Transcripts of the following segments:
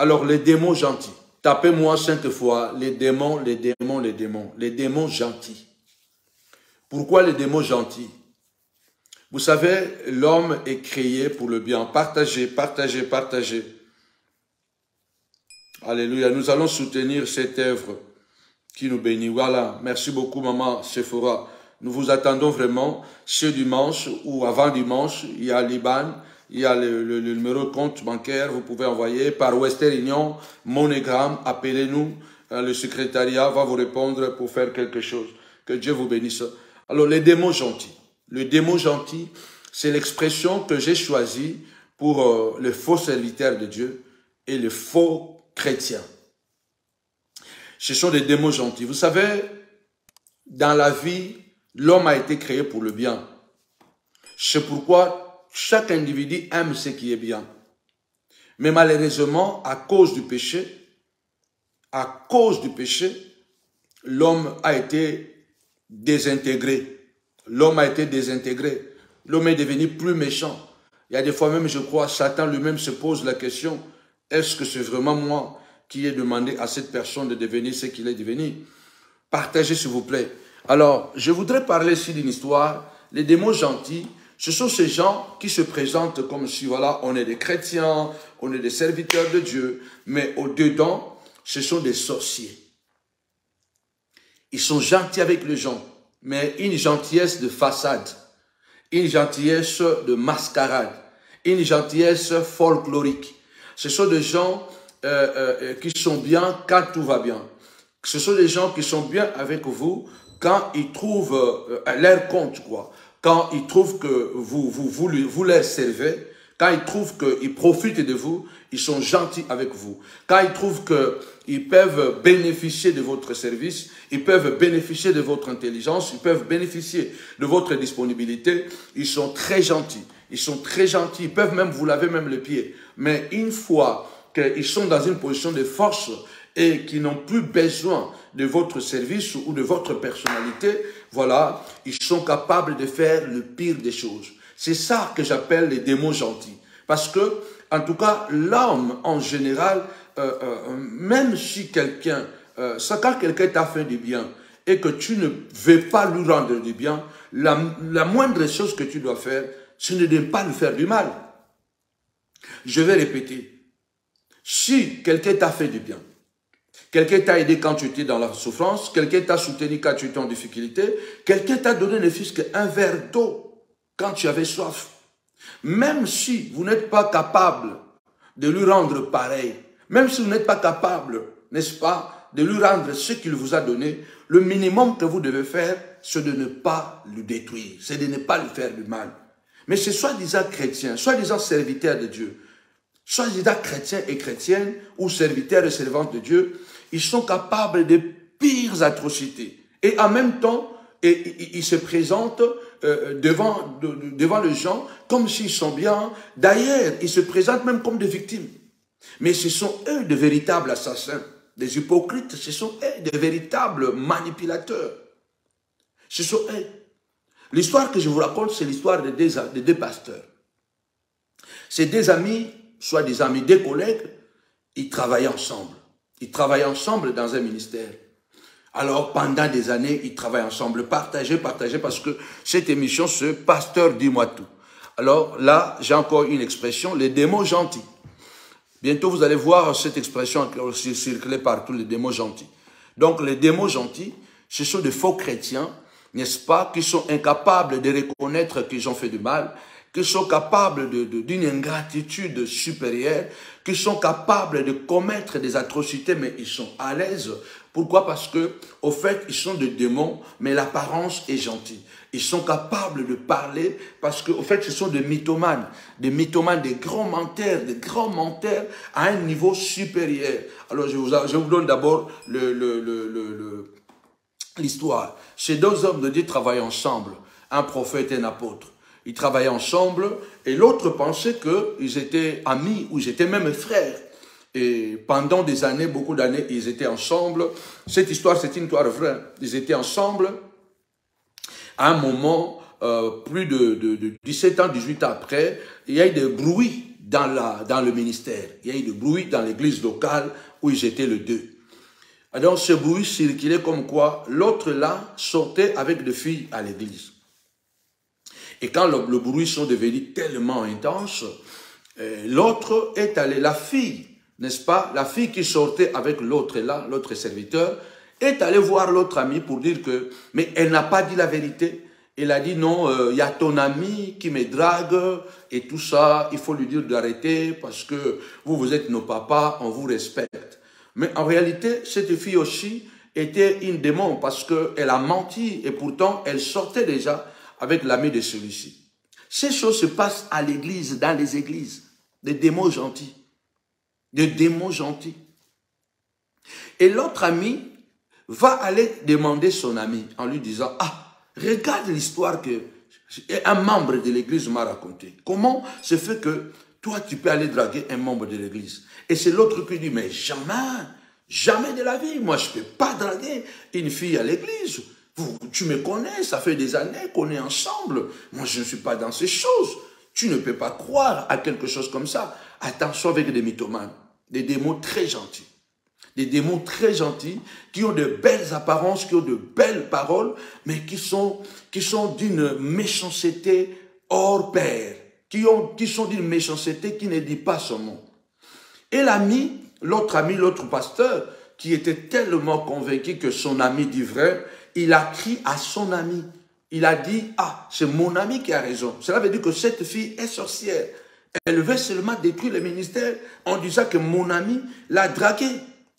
Alors, les démons gentils. Tapez-moi 5 fois, les démons, les démons, les démons. Les démons gentils. Pourquoi les démons gentils? Vous savez, l'homme est créé pour le bien. Partagez, partagez, partagez. Alléluia. Nous allons soutenir cette œuvre qui nous bénit. Voilà. Merci beaucoup, maman Sephora. Nous vous attendons vraiment ce dimanche ou avant dimanche. Il y a l'IBAN, il y a le numéro de compte bancaire. Vous pouvez envoyer par Western Union, MoneyGram. Appelez-nous. Le secrétariat va vous répondre pour faire quelque chose. Que Dieu vous bénisse. Alors, les démons gentils. Le démon gentil, c'est l'expression que j'ai choisie pour les faux serviteurs de Dieu et les faux chrétiens. Ce sont des démons gentils. Vous savez, dans la vie, l'homme a été créé pour le bien. C'est pourquoi chaque individu aime ce qui est bien. Mais malheureusement, à cause du péché, l'homme a été désintégré. L'homme a été désintégré. L'homme est devenu plus méchant. Il y a des fois même, je crois, Satan lui-même se pose la question, est-ce que c'est vraiment moi qui ai demandé à cette personne de devenir ce qu'il est devenu? Partagez, s'il vous plaît. Alors, je voudrais parler ici d'une histoire. Les démons gentils, ce sont ces gens qui se présentent comme si, voilà, on est des chrétiens, on est des serviteurs de Dieu, mais au-dedans, ce sont des sorciers. Ils sont gentils avec les gens, mais une gentillesse de façade, une gentillesse de mascarade, une gentillesse folklorique. Ce sont des gens qui sont bien quand tout va bien. Ce sont des gens qui sont bien avec vous quand ils trouvent leur compte, quoi. Quand ils trouvent que vous les servez, quand ils trouvent qu'ils profitent de vous, ils sont gentils avec vous. Quand ils trouvent qu'ils peuvent bénéficier de votre service, ils peuvent bénéficier de votre intelligence, ils peuvent bénéficier de votre disponibilité, ils sont très gentils. Ils sont très gentils, ils peuvent même vous laver même les pieds. Mais une fois qu'ils sont dans une position de force et qu'ils n'ont plus besoin de votre service ou de votre personnalité, voilà, ils sont capables de faire le pire des choses. C'est ça que j'appelle les démons gentils. Parce que, en tout cas, l'homme, en général, même si quelqu'un, quand quelqu'un t'a fait du bien et que tu ne veux pas lui rendre du bien, la moindre chose que tu dois faire, c'est de ne pas lui faire du mal. Je vais répéter. Si quelqu'un t'a fait du bien, quelqu'un t'a aidé quand tu étais dans la souffrance, quelqu'un t'a soutenu quand tu étais en difficulté, quelqu'un t'a donné ne fût-ce qu'un verre d'eau quand tu avais soif. Même si vous n'êtes pas capable de lui rendre pareil, même si vous n'êtes pas capable, n'est-ce pas, de lui rendre ce qu'il vous a donné, le minimum que vous devez faire, c'est de ne pas le détruire, c'est de ne pas lui faire du mal. Mais c'est soi-disant chrétien, soi-disant serviteur de Dieu, soi-disant chrétiens et chrétiennes ou serviteurs et servantes de Dieu, ils sont capables de pires atrocités. Et en même temps, ils se présentent devant les gens comme s'ils sont bien. D'ailleurs, ils se présentent même comme des victimes. Mais ce sont eux de véritables assassins, des hypocrites, ce sont eux de véritables manipulateurs. Ce sont eux. L'histoire que je vous raconte, c'est l'histoire de deux pasteurs. Ces deux amis, soit des amis, des collègues, ils travaillaient ensemble. Ils travaillaient ensemble dans un ministère. Alors, pendant des années, ils travaillent ensemble. Partagez, parce que cette émission, c'est « Pasteur, dis-moi tout ». Alors là, j'ai encore une expression, les démons gentils. Bientôt, vous allez voir cette expression qui circuler partout, les démons gentils. Donc, les démons gentils, ce sont des faux chrétiens, n'est-ce pas, qui sont incapables de reconnaître qu'ils ont fait du mal, qui sont capables d'une ingratitude supérieure, qui sont capables de commettre des atrocités, mais ils sont à l'aise. Pourquoi? Parce que, au fait, ils sont des démons, mais l'apparence est gentille. Ils sont capables de parler parce qu'au fait, ce sont des mythomanes, des grands menteurs, à un niveau supérieur. Alors, je vous donne d'abord l'histoire. Ces deux hommes de Dieu travaillaient ensemble, un prophète et un apôtre. Ils travaillaient ensemble et l'autre pensait qu'ils étaient amis ou ils étaient même frères. Et pendant des années, beaucoup d'années, ils étaient ensemble. Cette histoire, c'est une histoire vraie. Ils étaient ensemble. À un moment, plus de 17 ans, 18 ans après, il y a eu des bruits dans le ministère. Il y a eu du bruit dans l'église locale où ils étaient les deux. Alors ce bruit circulait comme quoi l'autre là sortait avec des filles à l'église. Et quand le bruit sont devenus tellement intense, l'autre est allé, la fille, n'est-ce pas, la fille qui sortait avec l'autre là, l'autre serviteur, est allée voir l'autre ami pour dire que, mais elle n'a pas dit la vérité. Elle a dit non, il y a ton ami qui me drague et tout ça, il faut lui dire d'arrêter parce que vous êtes nos papas, on vous respecte. Mais en réalité, cette fille aussi était une démon parce qu'elle a menti et pourtant elle sortait déjà avec l'ami de celui-ci. Ces choses se passent à l'église, dans les églises, des démons gentils. Des démons gentils. Et l'autre ami va aller demander son ami en lui disant, ah, regarde l'histoire que un membre de l'église m'a raconté. Comment se fait que toi, tu peux aller draguer un membre de l'église? Et c'est l'autre qui dit, mais jamais, jamais de la vie. Moi, je ne peux pas draguer une fille à l'église. Tu me connais, ça fait des années qu'on est ensemble. Moi, je ne suis pas dans ces choses. Tu ne peux pas croire à quelque chose comme ça. Attention avec des mythomanes, des démons très gentils. Des démons très gentils, qui ont de belles apparences, qui ont de belles paroles, mais qui sont d'une méchanceté hors pair, qui sont d'une méchanceté qui ne dit pas son nom. Et l'ami, l'autre pasteur, qui était tellement convaincu que son ami dit vrai, il a crié à son ami. Il a dit, ah, c'est mon ami qui a raison. Cela veut dire que cette fille est sorcière. Elle veut seulement détruire le ministère en disant que mon ami l'a dragué.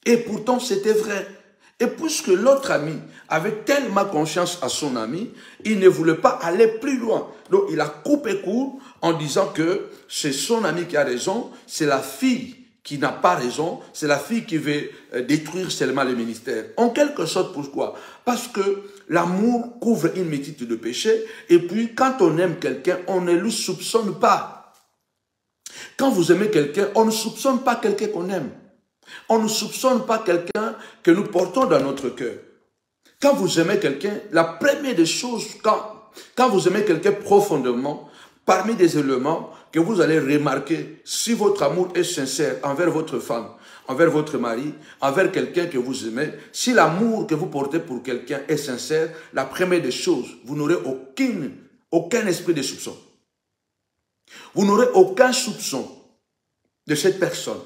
Et pourtant, c'était vrai. Et puisque l'autre ami avait tellement confiance à son ami, il ne voulait pas aller plus loin. Donc, il a coupé court en disant que c'est son ami qui a raison, c'est la fille qui n'a pas raison, c'est la fille qui veut détruire seulement le ministère. En quelque sorte, pourquoi? Parce que l'amour couvre une multitude de péchés, et puis quand on aime quelqu'un, on ne le soupçonne pas. Quand vous aimez quelqu'un, on ne soupçonne pas quelqu'un qu'on aime. On ne soupçonne pas quelqu'un que nous portons dans notre cœur. Quand vous aimez quelqu'un, la première des choses, quand vous aimez quelqu'un profondément, parmi des éléments que vous allez remarquer, si votre amour est sincère envers votre femme, envers votre mari, envers quelqu'un que vous aimez, si l'amour que vous portez pour quelqu'un est sincère, la première des choses, vous n'aurez aucun esprit de soupçon. Vous n'aurez aucun soupçon de cette personne.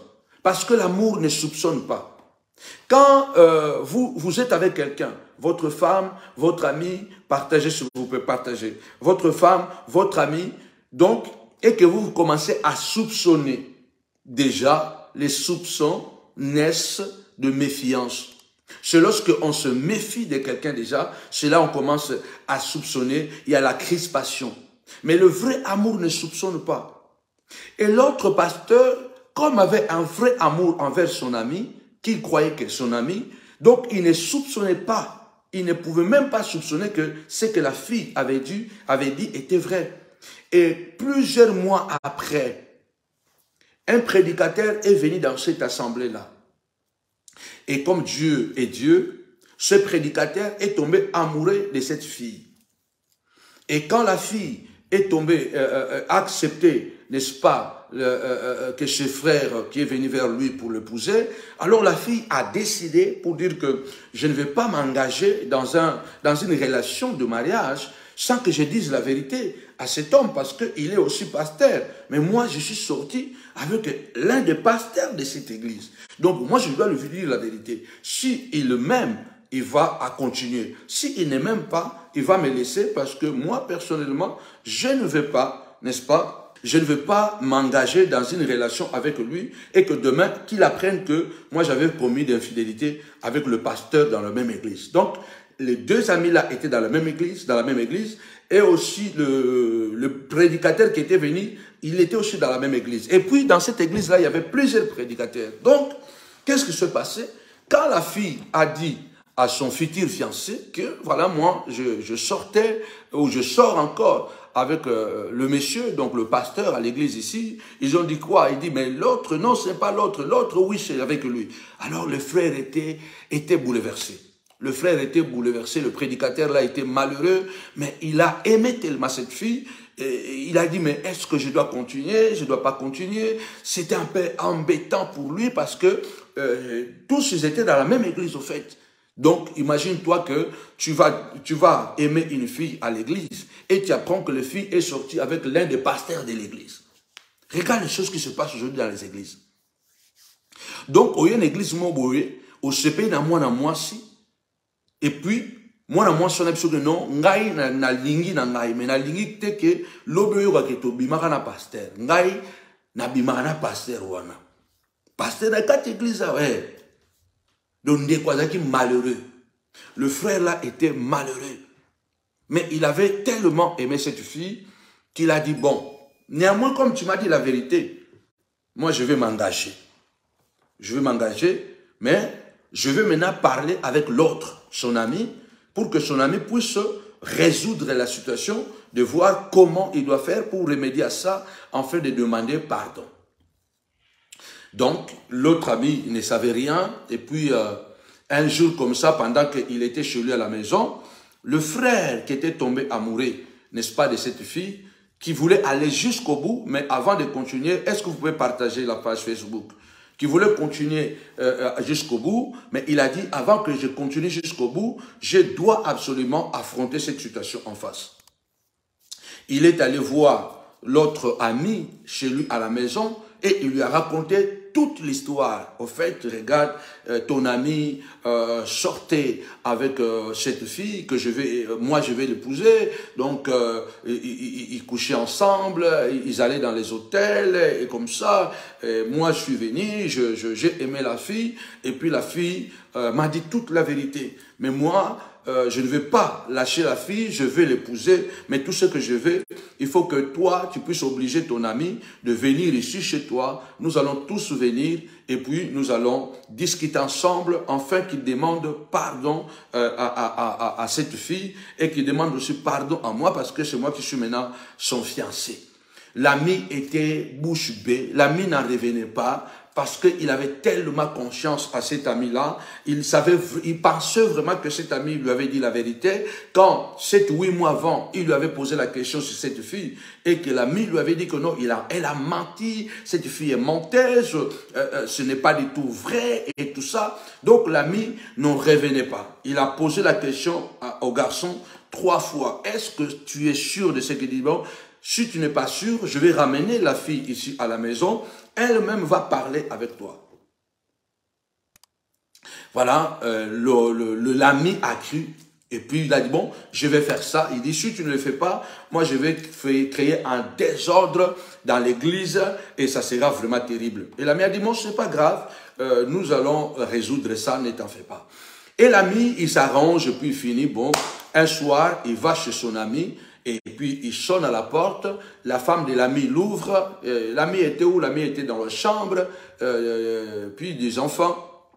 Parce que l'amour ne soupçonne pas. Quand vous êtes avec quelqu'un, votre femme, votre ami, partagez ce que vous pouvez partager. Votre femme, votre ami, donc, et que vous commencez à soupçonner. Déjà, les soupçons naissent de méfiance. C'est lorsqu'on se méfie de quelqu'un déjà, c'est là on commence à soupçonner, il y a la crispation. Mais le vrai amour ne soupçonne pas. Et l'autre pasteur, comme avait un vrai amour envers son ami, qu'il croyait que son ami, donc il ne soupçonnait pas, il ne pouvait même pas soupçonner que ce que la fille avait dit était vrai. Et plusieurs mois après, un prédicateur est venu dans cette assemblée-là. Et comme Dieu est Dieu, ce prédicateur est tombé amoureux de cette fille. Et quand la fille est tombée, a accepté, n'est-ce pas, que ce frère qui est venu vers lui pour l'épouser, alors la fille a décidé pour dire que je ne vais pas m'engager dans une relation de mariage sans que je dise la vérité à cet homme parce qu'il est aussi pasteur. Mais moi, je suis sorti avec l'un des pasteurs de cette église. Donc, moi, je dois lui dire la vérité. S'il m'aime, il va à continuer. S'il ne m'aime pas, il va me laisser parce que moi, personnellement, je ne veux pas, n'est-ce pas, je ne veux pas m'engager dans une relation avec lui et que demain, qu'il apprenne que moi, j'avais promis d'infidélité avec le pasteur dans la même église. Donc, les deux amis-là étaient dans la même église, et aussi le prédicateur qui était venu, il était aussi dans la même église. Et puis, dans cette église-là, il y avait plusieurs prédicateurs. Donc, qu'est-ce qui se passait? Quand la fille a dit à son futur fiancé que, voilà, moi, je sortais, ou je sors encore avec le monsieur, donc le pasteur à l'église ici, ils ont dit quoi? Il dit, mais l'autre, non, c'est pas l'autre, l'autre, oui, c'est avec lui. Alors le frère était bouleversé. Le frère était bouleversé, le prédicateur là était malheureux, mais il a aimé tellement cette fille. Et il a dit, mais est-ce que je dois continuer? Je ne dois pas continuer. C'était un peu embêtant pour lui parce que tous ils étaient dans la même église au fait. Donc, imagine-toi que tu vas aimer une fille à l'église et tu apprends que la fille est sortie avec l'un des pasteurs de l'église. Regarde les choses qui se passent aujourd'hui dans les églises. Donc, il y a une église moboé, au CP na moi si, et puis, moi on a besoin de non, ngai na lingi na ngai, mais na lingi te que l'obe yo ka to bimaka na pasteur, ngai na bimaka na pasteur wana. Pasteur na quatre églises ouais. Donc, Ndekwazaki malheureux. Le frère là était malheureux. Mais il avait tellement aimé cette fille qu'il a dit, bon, néanmoins, comme tu m'as dit la vérité, moi je vais m'engager. Je vais m'engager, mais je vais maintenant parler avec l'autre, son ami, pour que son ami puisse résoudre la situation, de voir comment il doit faire pour remédier à ça, afin de demander pardon. Donc, l'autre ami ne savait rien, et puis un jour comme ça, pendant qu'il était chez lui à la maison, le frère qui était tombé amoureux, n'est-ce pas, de cette fille, qui voulait aller jusqu'au bout, mais avant de continuer, est-ce que vous pouvez partager la page Facebook? Qui voulait continuer jusqu'au bout, mais il a dit, avant que je continue jusqu'au bout, je dois absolument affronter cette situation en face. Il est allé voir l'autre ami chez lui à la maison et il lui a raconté toute l'histoire. Au fait, regarde, ton ami sortait avec cette fille que moi je vais l'épouser. Donc, ils couchaient ensemble, ils allaient dans les hôtels et comme ça. Moi, je suis venu, j'ai aimé la fille et puis la fille m'a dit toute la vérité. Mais moi, je ne vais pas lâcher la fille, je vais l'épouser, mais tout ce que je veux, il faut que toi, tu puisses obliger ton ami de venir ici chez toi. Nous allons tous venir et puis nous allons discuter ensemble afin qu'il demande pardon à cette fille et qu'il demande aussi pardon à moi parce que c'est moi qui suis maintenant son fiancé. L'ami était bouche bée, l'ami n'en revenait pas. Parce qu'il avait tellement confiance à cet ami-là, il pensait vraiment que cet ami lui avait dit la vérité. Quand 7 ou 8 mois avant, il lui avait posé la question sur cette fille et que l'ami lui avait dit que non, elle a menti, cette fille est menteuse, ce n'est pas du tout vrai et tout ça. Donc l'ami n'en revenait pas. Il a posé la question au garçon 3 fois. Est-ce que tu es sûr de ce qu'il dit? Bon, si tu n'es pas sûr, je vais ramener la fille ici à la maison. Elle-même va parler avec toi. Voilà, l'ami a cru. Et puis il a dit, bon, je vais faire ça. Il dit, si tu ne le fais pas, moi je vais créer un désordre dans l'église et ça sera vraiment terrible. Et l'ami a dit, bon, c'est pas grave, nous allons résoudre ça, ne t'en fais pas. Et l'ami, il s'arrange, puis il finit, bon, un soir, il va chez son ami. Et puis, il sonne à la porte, la femme de l'ami l'ouvre, l'ami était où? L'ami était dans la chambre, puis des enfants.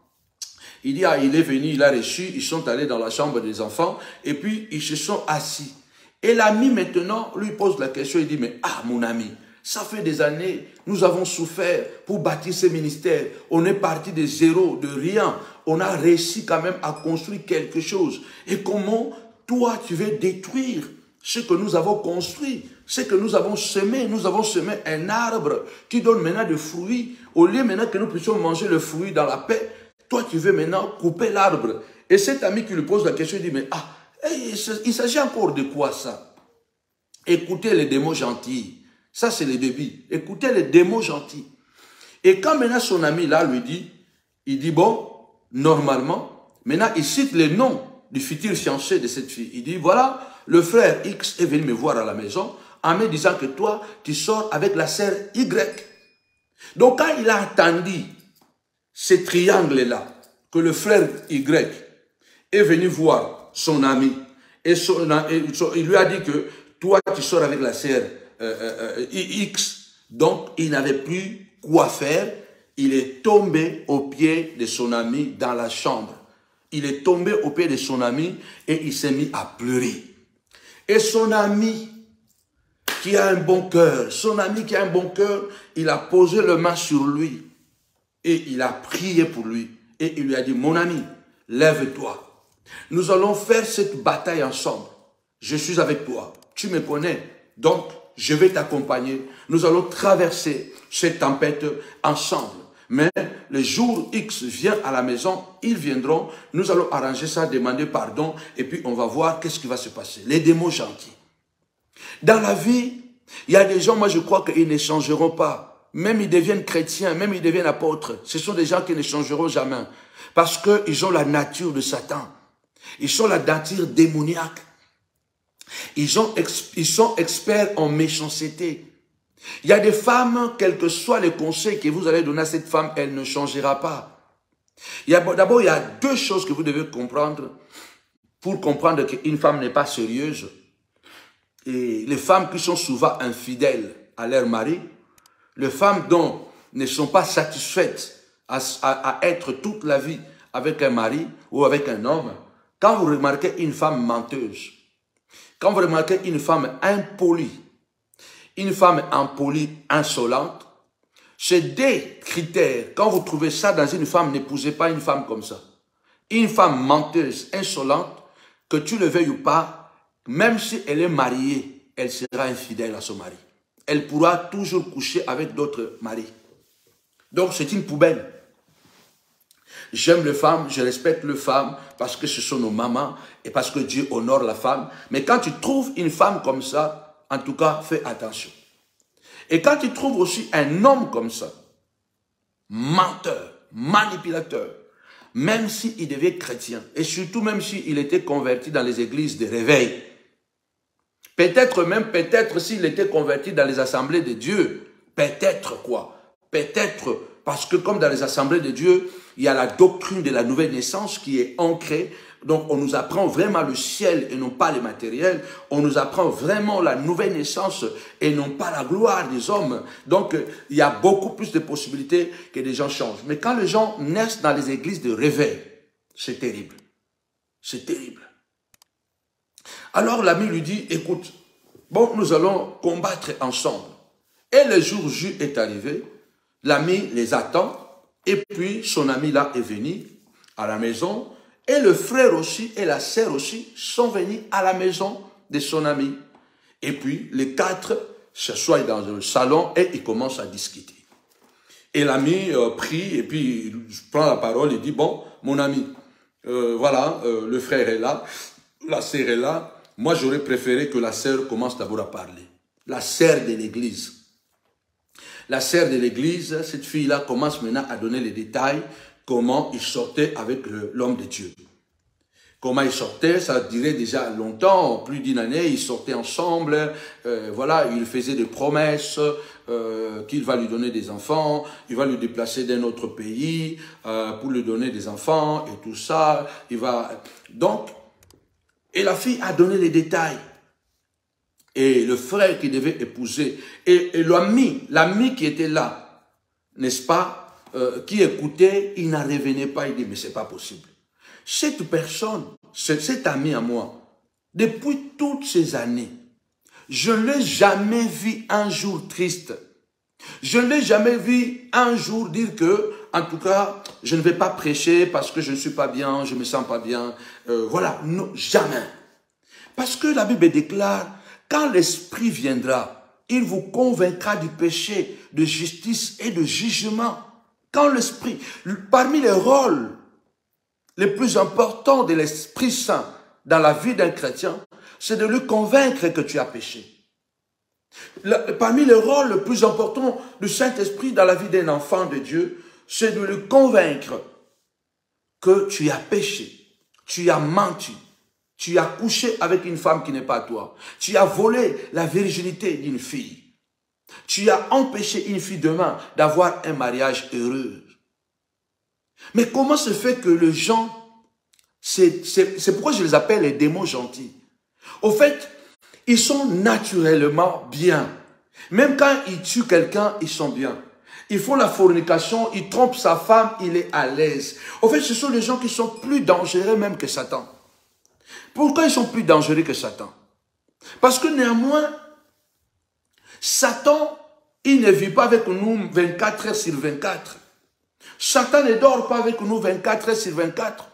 Il dit, ah, il est venu, il a reçu, ils sont allés dans la chambre des enfants, et puis ils se sont assis. Et l'ami maintenant lui pose la question, il dit, mais ah, mon ami, ça fait des années, nous avons souffert pour bâtir ce ministère, on est parti de zéro, de rien, on a réussi quand même à construire quelque chose. Et comment toi tu veux détruire ce que nous avons construit, ce que nous avons semé un arbre qui donne maintenant des fruits. Au lieu maintenant que nous puissions manger le fruit dans la paix, toi tu veux maintenant couper l'arbre. Et cet ami qui lui pose la question, il dit, mais ah, il s'agit encore de quoi ça? Écoutez les démos gentils. Ça c'est le début. Écoutez les démos gentils. Et quand maintenant son ami là lui dit, il dit, bon, normalement, maintenant il cite les noms du futur fiancé de cette fille. Il dit, voilà, le frère X est venu me voir à la maison en me disant que toi, tu sors avec la sœur Y. Donc, quand il a entendu ce triangle-là, que le frère Y est venu voir son ami, et il lui a dit que toi, tu sors avec la sœur X, donc il n'avait plus quoi faire. Il est tombé aux pieds de son ami dans la chambre. Il est tombé aux pieds de son ami et il s'est mis à pleurer. Et son ami qui a un bon cœur, il a posé le main sur lui et il a prié pour lui. Et il lui a dit, mon ami, lève-toi. Nous allons faire cette bataille ensemble. Je suis avec toi. Tu me connais. Donc, je vais t'accompagner. Nous allons traverser cette tempête ensemble. Mais le jour X vient à la maison, ils viendront. Nous allons arranger ça, demander pardon. Et puis, on va voir qu'est-ce qui va se passer. Les démons gentils. Dans la vie, il y a des gens, moi je crois qu'ils ne changeront pas. Même ils deviennent chrétiens, même ils deviennent apôtres. Ce sont des gens qui ne changeront jamais. Parce qu'ils ont la nature de Satan. Ils sont la nature démoniaque. Ils sont experts en méchanceté. Il y a des femmes, quels que soient les conseils que vous allez donner à cette femme, elle ne changera pas. D'abord, il y a deux choses que vous devez comprendre pour comprendre qu'une femme n'est pas sérieuse. Et les femmes qui sont souvent infidèles à leur mari, les femmes dont ne sont pas satisfaites à être toute la vie avec un mari ou avec un homme, quand vous remarquez une femme menteuse, quand vous remarquez une femme impolie, une femme impolie, insolente, c'est des critères. Quand vous trouvez ça dans une femme, n'épousez pas une femme comme ça. Une femme menteuse, insolente, que tu le veuilles ou pas, même si elle est mariée, elle sera infidèle à son mari. Elle pourra toujours coucher avec d'autres maris. Donc c'est une poubelle. J'aime les femmes, je respecte les femmes parce que ce sont nos mamans et parce que Dieu honore la femme. Mais quand tu trouves une femme comme ça, en tout cas, fais attention. Et quand tu trouves aussi un homme comme ça, menteur, manipulateur, même s'il devient chrétien, et surtout même s'il était converti dans les églises de réveil, peut-être s'il était converti dans les assemblées de Dieu, peut-être quoi? Peut-être parce que comme dans les assemblées de Dieu, il y a la doctrine de la nouvelle naissance qui est ancrée. Donc on nous apprend vraiment le ciel et non pas le matériel. On nous apprend vraiment la nouvelle naissance et non pas la gloire des hommes. Donc il y a beaucoup plus de possibilités que les gens changent. Mais quand les gens naissent dans les églises de réveil, c'est terrible. C'est terrible. Alors l'ami lui dit, écoute, bon, nous allons combattre ensemble. Et le jour J est arrivé, l'ami les attend, et puis son ami là est venu à la maison, et le frère aussi et la sœur aussi sont venus à la maison de son ami. Et puis les quatre s'assoient dans le salon et ils commencent à discuter. Et l'ami prie, et puis il prend la parole et dit, bon, mon ami, voilà, le frère est là, la sœur est là. Moi, j'aurais préféré que la sœur commence d'abord à parler. La sœur de l'église. La sœur de l'église, cette fille-là commence maintenant à donner les détails, comment il sortait avec l'homme de Dieu. Comment ils sortaient, ça durait déjà longtemps, plus d'une année, ils sortaient ensemble, voilà, il faisait des promesses, qu'il va lui donner des enfants, il va lui déplacer d'un autre pays, pour lui donner des enfants, et tout ça, il va... Donc, et la fille a donné les détails. Et le frère qui devait épouser, et l'ami qui était là, n'est-ce pas, qui écoutait, il n'en revenait pas, il dit, mais c'est pas possible. Cette personne, cet ami à moi, depuis toutes ces années, je ne l'ai jamais vu un jour triste. Je ne l'ai jamais vu un jour dire que, en tout cas, je ne vais pas prêcher parce que je ne suis pas bien, je ne me sens pas bien. Voilà, non, jamais. Parce que la Bible déclare, quand l'Esprit viendra, il vous convaincra du péché, de justice et de jugement. Quand l'Esprit, parmi les rôles les plus importants de l'Esprit Saint dans la vie d'un chrétien, c'est de lui convaincre que tu as péché. Parmi les rôles les plus importants du Saint-Esprit dans la vie d'un enfant de Dieu, c'est de le convaincre que tu as péché, tu as menti, tu as couché avec une femme qui n'est pas toi, tu as volé la virginité d'une fille, tu as empêché une fille demain d'avoir un mariage heureux. Mais comment se fait que les gens, c'est pourquoi je les appelle les démons gentils. Au fait, ils sont naturellement bien. Même quand ils tuent quelqu'un, ils sont bien. Ils font la fornication, ils trompent sa femme, il est à l'aise. Au fait, ce sont les gens qui sont plus dangereux même que Satan. Pourquoi ils sont plus dangereux que Satan? Parce que néanmoins, Satan, il ne vit pas avec nous 24 heures sur 24. Satan ne dort pas avec nous 24 heures sur 24.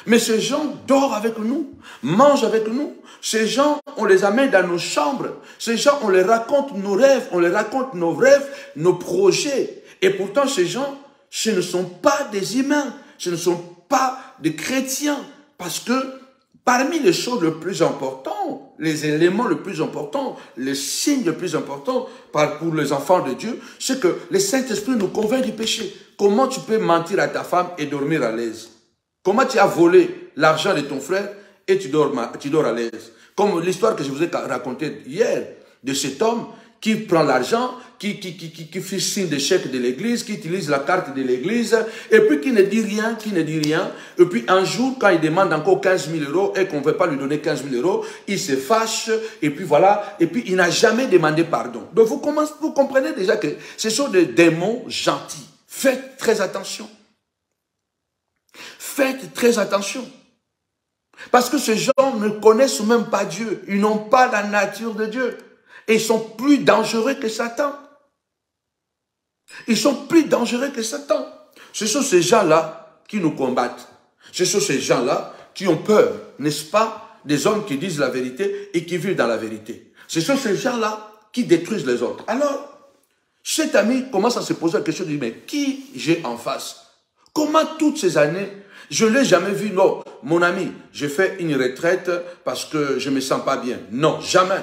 Mais ces gens dorment avec nous, mangent avec nous. Ces gens, on les amène dans nos chambres. Ces gens, on les raconte nos rêves, on les raconte nos rêves, nos projets. Et pourtant, ces gens, ce ne sont pas des humains, ce ne sont pas des chrétiens. Parce que parmi les choses les plus importantes, les éléments les plus importants, les signes les plus importants pour les enfants de Dieu, c'est que le Saint-Esprit nous convainc du péché. Comment tu peux mentir à ta femme et dormir à l'aise? Comment tu as volé l'argent de ton frère et tu dors à l'aise? Comme l'histoire que je vous ai racontée hier de cet homme qui prend l'argent, qui fait signe de chèque de l'église, qui utilise la carte de l'église, et puis qui ne dit rien, Et puis un jour, quand il demande encore 15 000 euros et qu'on ne veut pas lui donner 15 000 euros, il se fâche, et puis voilà, et puis il n'a jamais demandé pardon. Donc vous comprenez déjà que ce sont des démons gentils. Faites très attention. Faites très attention. Parce que ces gens ne connaissent même pas Dieu. Ils n'ont pas la nature de Dieu. Et ils sont plus dangereux que Satan. Ils sont plus dangereux que Satan. Ce sont ces gens-là qui nous combattent. Ce sont ces gens-là qui ont peur, n'est-ce pas, des hommes qui disent la vérité et qui vivent dans la vérité. Ce sont ces gens-là qui détruisent les autres. Alors, cet ami commence à se poser la question, il dit, mais qui j'ai en face? Comment toutes ces années, je ne l'ai jamais vu? Non, mon ami, j'ai fait une retraite parce que je ne me sens pas bien. Non, jamais.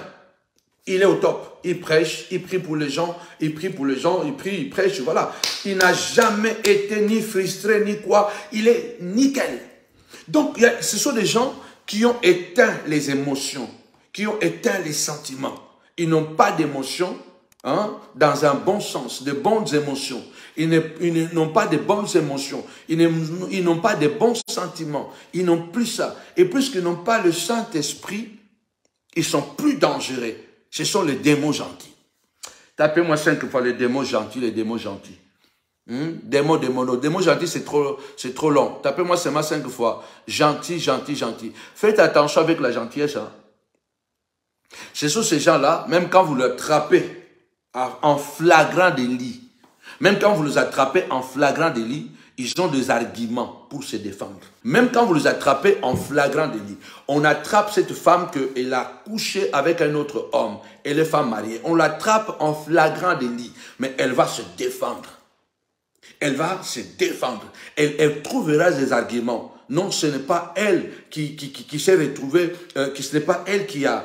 Il est au top. Il prêche, il prie pour les gens, il prie pour les gens, il prie, il prêche, voilà. Il n'a jamais été ni frustré, ni quoi. Il est nickel. Donc, ce sont des gens qui ont éteint les émotions, qui ont éteint les sentiments. Ils n'ont pas d'émotions, hein, dans un bon sens, de bonnes émotions. Ils n'ont pas de bonnes émotions. Ils n'ont pas de bons sentiments. Ils n'ont plus ça. Et puisqu'ils n'ont pas le Saint-Esprit, ils sont plus dangereux. Ce sont les démons gentils. Tapez-moi 5 fois les démons gentils, les démons gentils. Démons gentils, c'est trop long. Tapez-moi seulement 5 fois. Gentil, gentil, gentil. Faites attention avec la gentillesse. Hein. Ce sont ces gens-là, même quand vous les attrapez en flagrant délit, même quand vous les attrapez en flagrant délit, ils ont des arguments pour se défendre. Même quand vous les attrapez en flagrant délit, on attrape cette femme qu'elle a couché avec un autre homme, elle est femme mariée. On l'attrape en flagrant délit, mais elle va se défendre. Elle va se défendre. Elle trouvera des arguments. Non, ce n'est pas elle qui s'est retrouvée, ce n'est pas elle qui a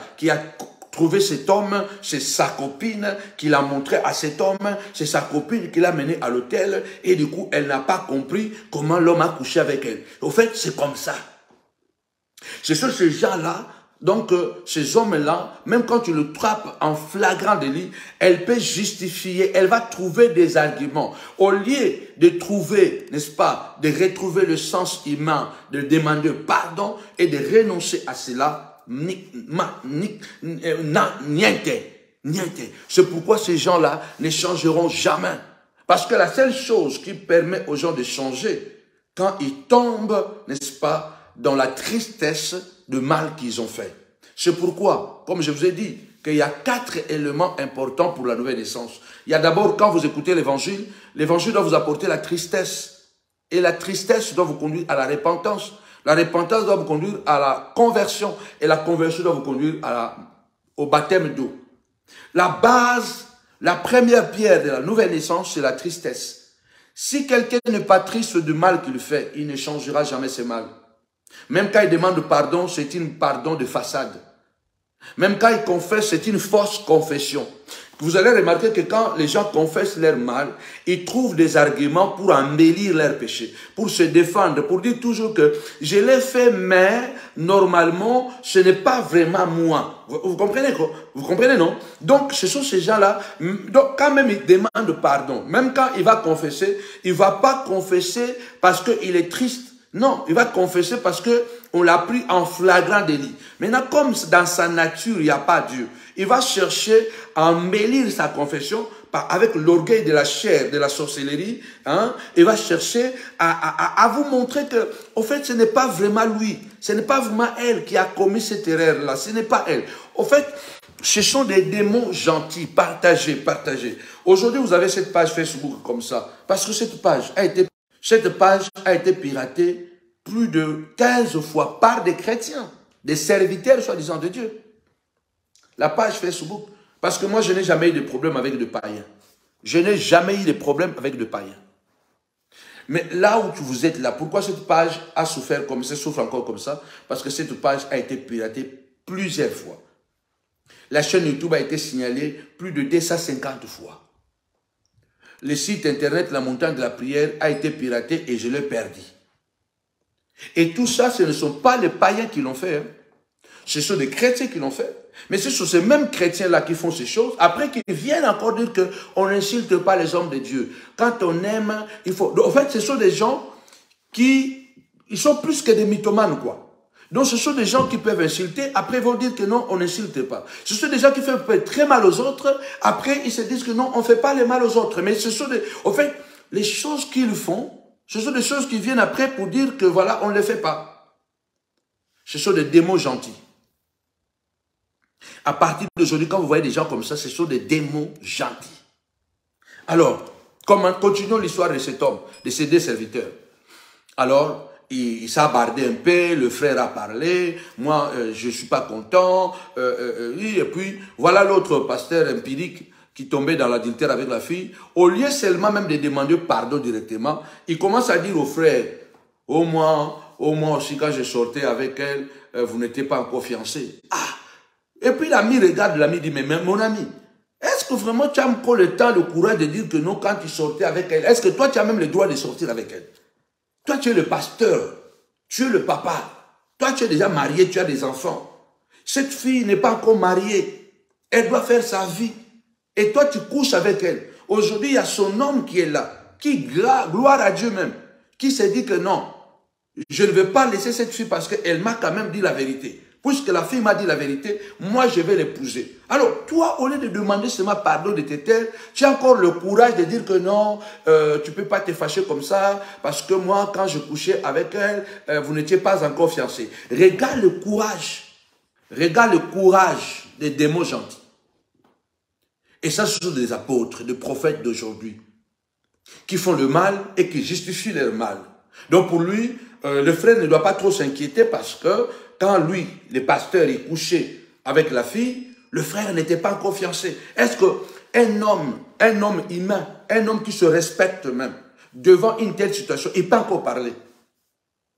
trouvé cet homme, c'est sa copine qui l'a montré à cet homme, c'est sa copine qui l'a mené à l'hôtel, et du coup, elle n'a pas compris comment l'homme a couché avec elle. Au fait, c'est comme ça. Ce sont ces gens-là, donc ces hommes-là, même quand tu le trappes en flagrant délit, elle peut justifier, elle va trouver des arguments. Au lieu de trouver, n'est-ce pas, de retrouver le sens humain, de demander pardon et de renoncer à cela, niente. C'est pourquoi ces gens-là ne changeront jamais. Parce que la seule chose qui permet aux gens de changer, quand ils tombent, n'est-ce pas, dans la tristesse de mal qu'ils ont fait. C'est pourquoi, comme je vous ai dit, qu'il y a 4 éléments importants pour la nouvelle naissance. Il y a d'abord, quand vous écoutez l'évangile doit vous apporter la tristesse. Et la tristesse doit vous conduire à la repentance. La repentance doit vous conduire à la conversion. Et la conversion doit vous conduire au baptême d'eau. La base, la première pierre de la nouvelle naissance, c'est la tristesse. Si quelqu'un n'est pas triste du mal qu'il fait, il ne changera jamais ce mal. Même quand il demande pardon, c'est une pardon de façade. Même quand il confesse, c'est une fausse confession. Vous allez remarquer que quand les gens confessent leur mal, ils trouvent des arguments pour embellir leur péché, pour se défendre, pour dire toujours que je l'ai fait, mais normalement, ce n'est pas vraiment moi. Vous comprenez quoi? Vous comprenez, non? Donc, ce sont ces gens-là, donc quand même ils demandent pardon, même quand il va confesser, il ne va pas confesser parce qu'il est triste. Non, il va confesser parce qu'on l'a pris en flagrant délit. Maintenant, comme dans sa nature, il n'y a pas Dieu, il va chercher à embellir sa confession avec l'orgueil de la chair, de la sorcellerie. Hein, il va chercher à vous montrer que, au fait, ce n'est pas vraiment lui. Ce n'est pas vraiment elle qui a commis cette erreur-là. Ce n'est pas elle. Au fait, ce sont des démons gentils. Partagez. Aujourd'hui, vous avez cette page Facebook comme ça. Parce que cette page a été piratée plus de 15 fois par des chrétiens, des serviteurs soi-disant de Dieu. La page Facebook. Parce que moi, je n'ai jamais eu de problème avec de païens. Je n'ai jamais eu de problème avec de païens. Mais là où vous êtes là, pourquoi cette page a souffert comme ça, souffre encore comme ça? Parce que cette page a été piratée plusieurs fois. La chaîne YouTube a été signalée plus de 250 fois. Le site internet La Montagne de la Prière a été piraté et je l'ai perdu. Et tout ça, ce ne sont pas les païens qui l'ont fait. Hein. Ce sont des chrétiens qui l'ont fait. Mais ce sont ces mêmes chrétiens-là qui font ces choses, après qu'ils viennent encore dire qu'on n'insulte pas les hommes de Dieu. Quand on aime, il faut... En fait, ce sont des gens qui... Ils sont plus que des mythomanes, quoi. Donc, ce sont des gens qui peuvent insulter, après ils vont dire que non, on n'insulte pas. Ce sont des gens qui font très mal aux autres, après ils se disent que non, on ne fait pas le mal aux autres. Mais ce sont des... En fait, les choses qu'ils font, ce sont des choses qui viennent après pour dire que voilà, on ne les fait pas. Ce sont des démons gentils. À partir d'aujourd'hui, quand vous voyez des gens comme ça, ce sont des démons gentils. Alors, continuons l'histoire de cet homme, de ces deux serviteurs. Alors, il s'est bardé un peu, le frère a parlé, moi, je ne suis pas content, et puis, voilà l'autre pasteur empirique qui tombait dans l'adultère avec la fille. Au lieu seulement même de demander pardon directement, il commence à dire au frère, au moins aussi, quand je sortais avec elle, vous n'étiez pas encore fiancé. Ah! Et puis l'ami regarde, l'ami dit, mais mon ami, est-ce que vraiment tu as encore le temps, le courage de dire que non quand tu sortais avec elle? Est-ce que toi tu as même le droit de sortir avec elle? Toi tu es le pasteur, tu es le papa, toi tu es déjà marié, tu as des enfants. Cette fille n'est pas encore mariée, elle doit faire sa vie. Et toi tu couches avec elle. Aujourd'hui il y a son homme qui est là, qui, gloire à Dieu même, qui s'est dit que non, je ne vais pas laisser cette fille parce qu'elle m'a quand même dit la vérité. Puisque la fille m'a dit la vérité, moi je vais l'épouser. Alors, toi, au lieu de demander seulement pardon de tes terres, tu as encore le courage de dire que non, tu ne peux pas te fâcher comme ça, parce que moi, quand je couchais avec elle, vous n'étiez pas encore fiancés. Regarde le courage des démons gentils. Et ça, ce sont des apôtres, des prophètes d'aujourd'hui, qui font le mal et qui justifient leur mal. Donc pour lui, le frère ne doit pas trop s'inquiéter parce que quand lui, le pasteur, est couché avec la fille, le frère n'était pas encore fiancé. Est-ce qu'un homme humain, un homme qui se respecte même, devant une telle situation, il peut encore parler?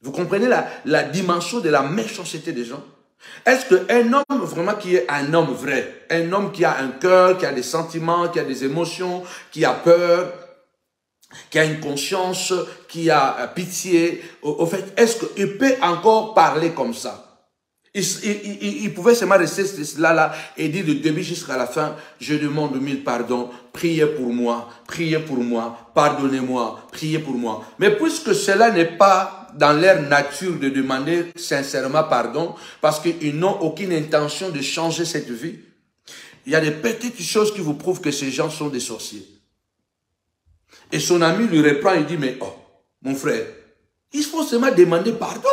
Vous comprenez la dimension de la méchanceté des gens? Est-ce qu'un homme vraiment qui est un homme vrai, un homme qui a un cœur, qui a des sentiments, qui a des émotions, qui a peur, qui a une conscience, qui a pitié, au fait, est-ce qu'il peut encore parler comme ça? Il pouvait seulement rester là et dire du début jusqu'à la fin, je demande 1000 pardons, priez pour moi, pardonnez-moi, priez pour moi. Mais puisque cela n'est pas dans leur nature de demander sincèrement pardon, parce qu'ils n'ont aucune intention de changer cette vie, il y a des petites choses qui vous prouvent que ces gens sont des sorciers. Et son ami lui reprend et dit, mais oh, mon frère, il faut seulement demander pardon.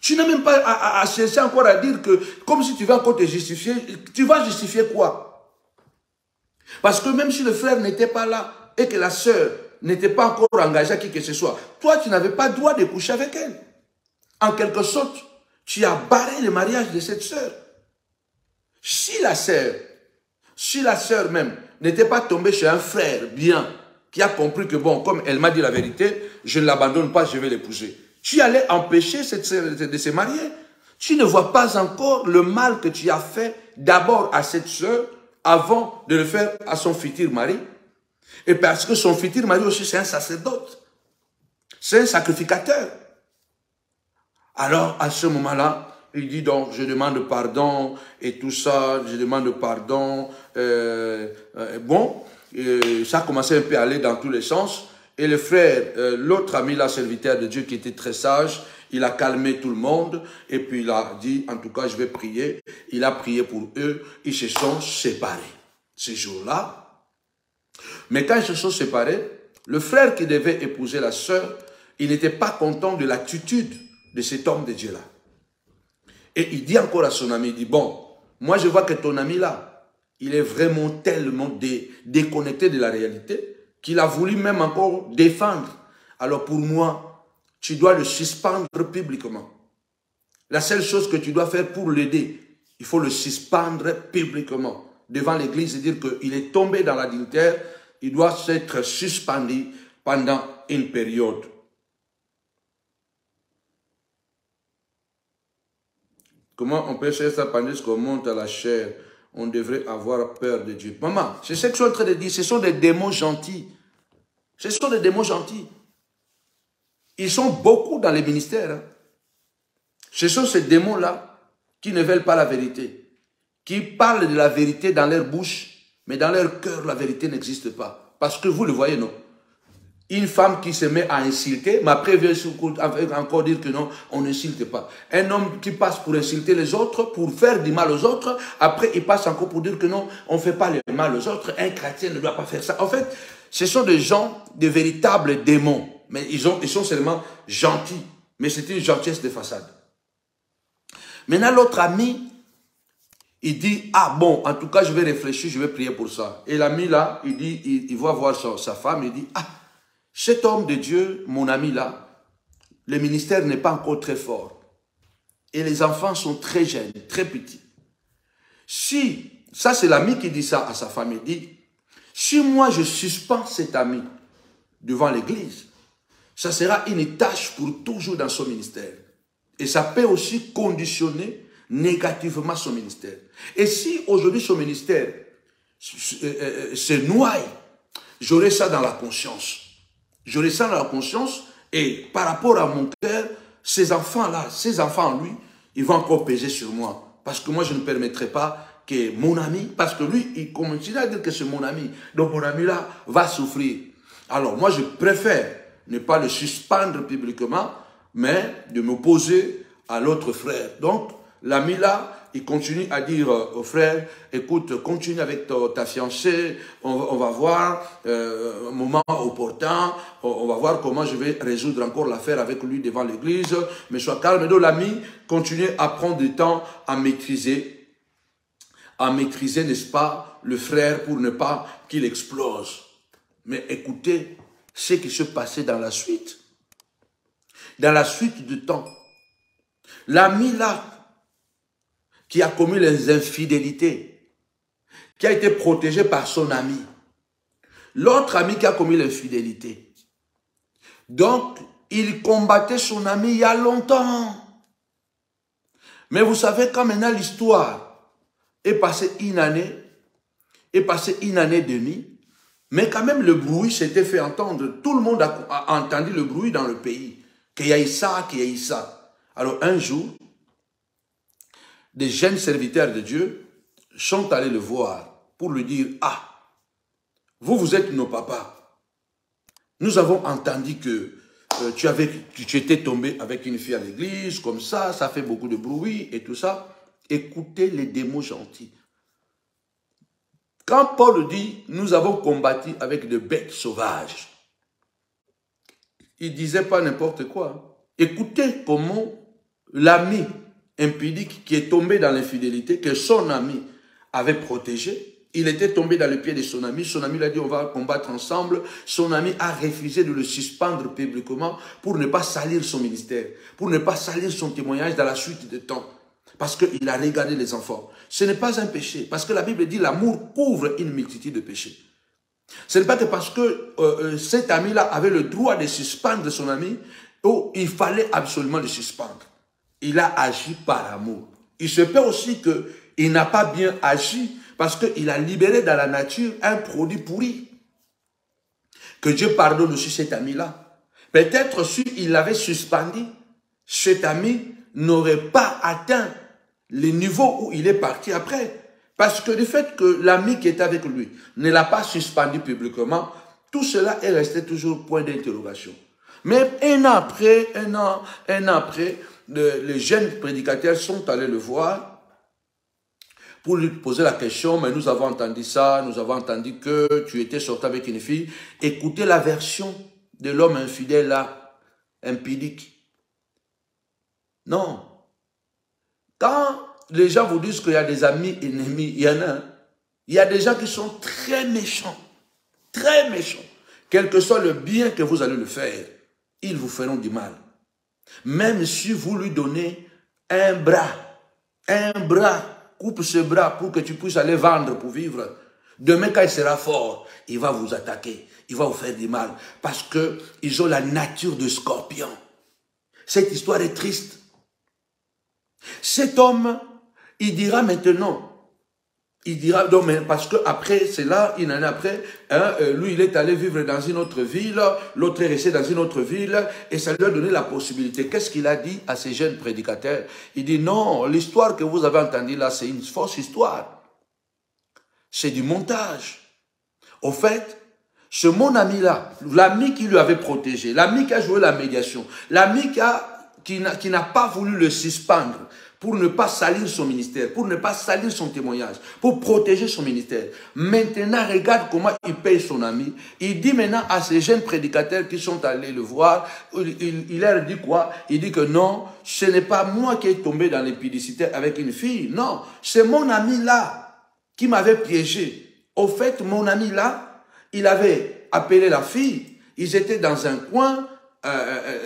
Tu n'as même pas à chercher encore à dire que, comme si tu vas encore te justifier, tu vas justifier quoi? Parce que même si le frère n'était pas là et que la sœur n'était pas encore engagée à qui que ce soit, toi, tu n'avais pas le droit de coucher avec elle. En quelque sorte, tu as barré le mariage de cette sœur. Si la sœur même n'était pas tombée chez un frère bien, qui a compris que bon, comme elle m'a dit la vérité, je ne l'abandonne pas, je vais l'épouser. Tu allais empêcher cette sœur de se marier. Tu ne vois pas encore le mal que tu as fait d'abord à cette sœur avant de le faire à son futur mari. Et parce que son futur mari aussi, c'est un sacerdote. C'est un sacrificateur. Alors, à ce moment-là, il dit donc, je demande pardon et tout ça, je demande pardon. Ça a commencé un peu à aller dans tous les sens. Et le frère, l'autre ami, là, serviteur de Dieu qui était très sage, il a calmé tout le monde. Et puis il a dit, en tout cas, je vais prier. Il a prié pour eux. Ils se sont séparés ce jour-là. Mais quand ils se sont séparés, le frère qui devait épouser la sœur, il n'était pas content de l'attitude de cet homme de Dieu-là. Et il dit encore à son ami, il dit, bon, moi je vois que ton ami-là, il est vraiment tellement déconnecté de la réalité qu'il a voulu même encore défendre. Alors pour moi, tu dois le suspendre publiquement. La seule chose que tu dois faire pour l'aider, il faut le suspendre publiquement devant l'église et dire qu'il est tombé dans l'adultère, il doit être suspendu pendant une période. Comment on peut faire ça pendant qu'on monte à la chair? On devrait avoir peur de Dieu. Maman, c'est ce que je suis en train de dire, ce sont des démons gentils. Ce sont des démons gentils. Ils sont beaucoup dans les ministères. Hein. Ce sont ces démons-là qui ne veulent pas la vérité, qui parlent de la vérité dans leur bouche, mais dans leur cœur, la vérité n'existe pas. Parce que vous le voyez, non? Une femme qui se met à insulter, mais après vient encore dire que non, on n'insulte pas. Un homme qui passe pour insulter les autres, pour faire du mal aux autres, après il passe encore pour dire que non, on ne fait pas le mal aux autres, un chrétien ne doit pas faire ça. En fait, ce sont des gens, de véritables démons, mais ils sont seulement gentils, mais c'est une gentillesse de façade. Maintenant, l'autre ami, il dit, ah bon, en tout cas, je vais réfléchir, je vais prier pour ça. Et l'ami là, il dit, il va voir sa femme, il dit, ah, cet homme de Dieu, mon ami là, le ministère n'est pas encore très fort. Et les enfants sont très jeunes, très petits. Si, ça c'est l'ami qui dit ça à sa femme, il dit, si moi je suspends cet ami devant l'église, ça sera une tâche pour toujours dans son ministère. Et ça peut aussi conditionner négativement son ministère. Et si aujourd'hui son ministère se noie, j'aurai ça dans la conscience. J'aurai ça dans la conscience et par rapport à mon cœur, ces enfants-là, ces enfants en lui, ils vont encore peser sur moi. Parce que moi, je ne permettrai pas que mon ami, parce que lui, il continue à dire que c'est mon ami. Donc mon ami-là va souffrir. Alors moi, je préfère ne pas le suspendre publiquement, mais de m'opposer à l'autre frère. Donc, l'ami là, il continue à dire au frère, écoute, continue avec ta fiancée, on va voir un moment opportun, on va voir comment je vais résoudre encore l'affaire avec lui devant l'église, mais sois calme. Et donc l'ami continue à prendre du temps à maîtriser, n'est-ce pas, le frère pour ne pas qu'il explose. Mais écoutez ce qui se passait dans la suite du temps. L'ami là, qui a commis les infidélités, qui a été protégé par son ami. L'autre ami qui a commis l'infidélité. Donc, il combattait son ami il y a longtemps. Mais vous savez, quand maintenant l'histoire est passée une année et demie, mais quand même le bruit s'était fait entendre. Tout le monde a entendu le bruit dans le pays. Qu'il y a eu ça, qu'il y a eu ça. Alors un jour, des jeunes serviteurs de Dieu sont allés le voir pour lui dire, ah, vous êtes nos papas. Nous avons entendu que tu étais tombé avec une fille à l'église, comme ça fait beaucoup de bruit et tout ça. Écoutez les démons gentils. Quand Paul dit, nous avons combattu avec des bêtes sauvages, il ne disait pas n'importe quoi. Écoutez comment l'ami impudique qui est tombé dans l'infidélité, que son ami avait protégé, il était tombé dans le pied de son ami lui a dit on va combattre ensemble, son ami a refusé de le suspendre publiquement pour ne pas salir son ministère, pour ne pas salir son témoignage dans la suite du temps, parce qu'il a regardé les enfants. Ce n'est pas un péché, parce que la Bible dit l'amour couvre une multitude de péchés. Ce n'est pas que parce que cet ami-là avait le droit de suspendre son ami, il fallait absolument le suspendre. Il a agi par amour. Il se peut aussi qu'il n'a pas bien agi parce qu'il a libéré dans la nature un produit pourri. Que Dieu pardonne aussi cet ami-là. Peut-être s'il l'avait suspendu, cet ami n'aurait pas atteint le niveau où il est parti après. Parce que le fait que l'ami qui est avec lui ne l'a pas suspendu publiquement, tout cela est resté toujours point d'interrogation. Mais un an après, les jeunes prédicateurs sont allés le voir pour lui poser la question, mais nous avons entendu ça, nous avons entendu que tu étais sorti avec une fille. Écoutez la version de l'homme infidèle là, impudique. Non. Quand les gens vous disent qu'il y a des amis ennemis, il y en a. Il y a des gens qui sont très méchants. Très méchants. Quel que soit le bien que vous allez le faire, ils vous feront du mal. Même si vous lui donnez un bras, coupe ce bras pour que tu puisses aller vendre pour vivre. Demain, quand il sera fort, il va vous attaquer, il va vous faire du mal, parce qu'ils ont la nature de scorpion. Cette histoire est triste. Cet homme, il dira maintenant, il dira, non, mais parce qu'après, c'est là, une année après, hein, lui, il est allé vivre dans une autre ville, l'autre est resté dans une autre ville, et ça lui a donné la possibilité. Qu'est-ce qu'il a dit à ces jeunes prédicateurs? Il dit, non, l'histoire que vous avez entendue là, c'est une fausse histoire. C'est du montage. Au fait, ce mon ami-là, l'ami qui lui avait protégé, l'ami qui a joué la médiation, l'ami qui n'a pas voulu le suspendre, pour ne pas salir son ministère, pour ne pas salir son témoignage, pour protéger son ministère. Maintenant, regarde comment il paye son ami. Il dit maintenant à ces jeunes prédicateurs qui sont allés le voir, il leur dit quoi? Il dit que non, ce n'est pas moi qui est tombé dans l'épidicité avec une fille. Non, c'est mon ami là qui m'avait piégé. Au fait, mon ami là, il avait appelé la fille, ils étaient dans un coin,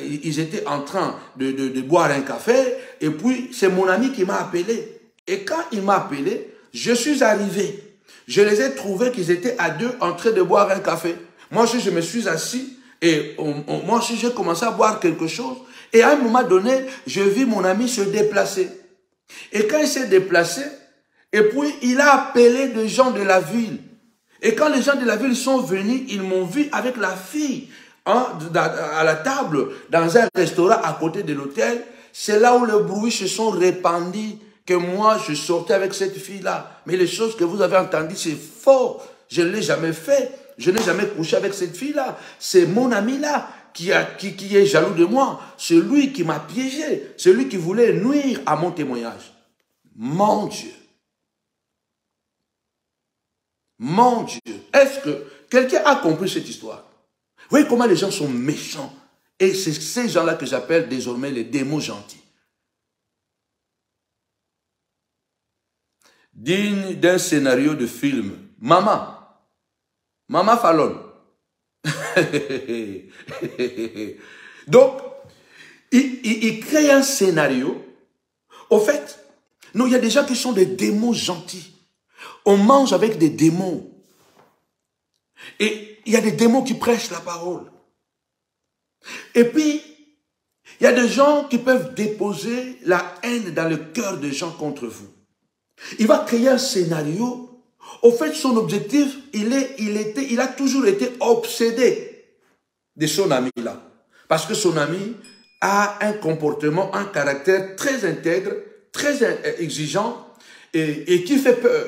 ils étaient en train de boire un café, et puis c'est mon ami qui m'a appelé. Et quand il m'a appelé, je suis arrivé. Je les ai trouvés qu'ils étaient à deux en train de boire un café. Moi aussi, je me suis assis, et moi aussi, j'ai commencé à boire quelque chose. Et à un moment donné, je vis mon ami se déplacer. Et quand il s'est déplacé, et puis il a appelé des gens de la ville. Et quand les gens de la ville sont venus, ils m'ont vu avec la fille, à la table, dans un restaurant à côté de l'hôtel. C'est là où le bruit se sont répandus, que moi, je sortais avec cette fille-là. Mais les choses que vous avez entendues, c'est faux. Je ne l'ai jamais fait. Je n'ai jamais couché avec cette fille-là. C'est mon ami-là qui est jaloux de moi. C'est lui qui m'a piégé. C'est lui qui voulait nuire à mon témoignage. Mon Dieu. Mon Dieu. Est-ce que quelqu'un a compris cette histoire? Vous voyez comment les gens sont méchants. Et c'est ces gens-là que j'appelle désormais les démons gentils. Digne d'un scénario de film. Maman Fallon. Donc, il crée un scénario. Au fait, non, il y a des gens qui sont des démons gentils. On mange avec des démons. Et il y a des démons qui prêchent la parole. Et puis, il y a des gens qui peuvent déposer la haine dans le cœur des gens contre vous. Il va créer un scénario. Au fait, son objectif, il a toujours été obsédé de son ami-là. Parce que son ami a un comportement, un caractère très intègre, très exigeant et qui fait peur.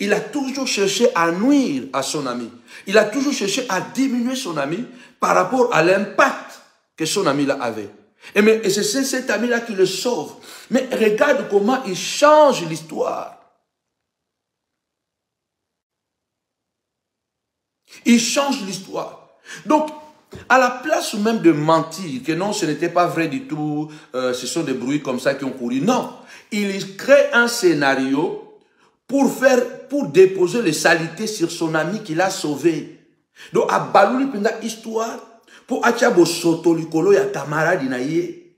Il a toujours cherché à nuire à son ami. Il a toujours cherché à diminuer son ami par rapport à l'impact que son ami-là avait. Et c'est cet ami-là qui le sauve. Mais regarde comment il change l'histoire. Il change l'histoire. Donc, à la place même de mentir, que non, ce n'était pas vrai du tout, ce sont des bruits comme ça qui ont couru. Non, il crée un scénario pour déposer les saletés sur son ami qu'il a sauvé. Donc, à Balouli, pendant histoire, pour Atiabo Soto, Likolo, ya camarade na ye.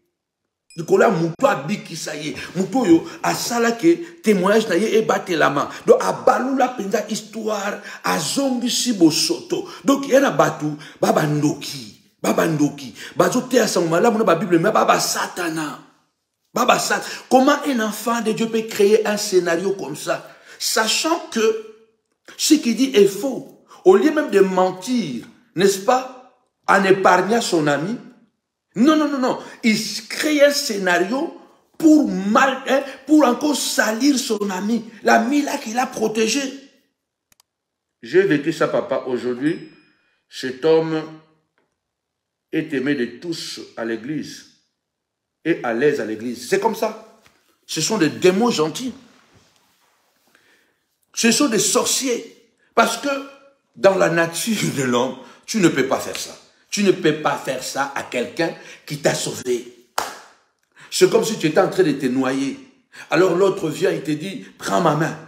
Likolo, ya moutou abikisa ye. Moutou yo, a sala ke témoignage na ye e bate la main. Donc, à Baloula, pendant histoire, a zongi si bo Soto. Donc, il y a un batou, Baba Ndoki. Bazo te asamuma, là, mon Bible, mais Baba Satana. Baba Satan. Comment un enfant de Dieu peut créer un scénario comme ça? Sachant que ce qu'il dit est faux. Au lieu même de mentir, n'est-ce pas, en épargnant son ami. Non. Il crée un scénario pour encore salir son ami. L'ami là qu'il a protégé. J'ai vécu ça, papa. Aujourd'hui, cet homme est aimé de tous à l'église. Et à l'aise à l'église. C'est comme ça. Ce sont des démons gentils. Ce sont des sorciers. Parce que dans la nature de l'homme, tu ne peux pas faire ça. Tu ne peux pas faire ça à quelqu'un qui t'a sauvé. C'est comme si tu étais en train de te noyer. Alors l'autre vient, il te dit, prends ma main.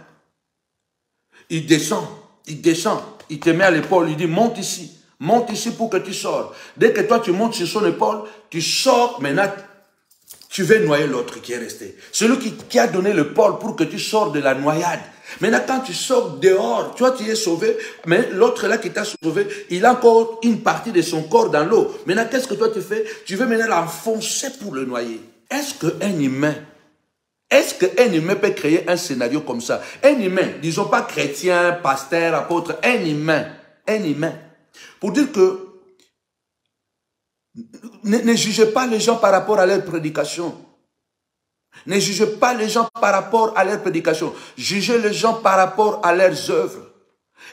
Il descend, il te met à l'épaule, il dit, monte ici. monte ici pour que tu sors. Dès que toi tu montes sur son épaule, tu sors, maintenant tu veux noyer l'autre qui est resté. Celui qui a donné le pôle pour que tu sors de la noyade. Maintenant, quand tu sors dehors, toi tu es sauvé, mais l'autre là qui t'a sauvé, il a encore une partie de son corps dans l'eau. Maintenant, qu'est-ce que toi tu fais? Tu veux maintenant l'enfoncer pour le noyer. Est-ce qu'un humain peut créer un scénario comme ça? Un humain, disons pas chrétien, pasteur, apôtre, un humain. Pour dire que ne jugez pas les gens par rapport à leur prédication. Ne jugez pas les gens par rapport à leur prédication. Jugez les gens par rapport à leurs œuvres.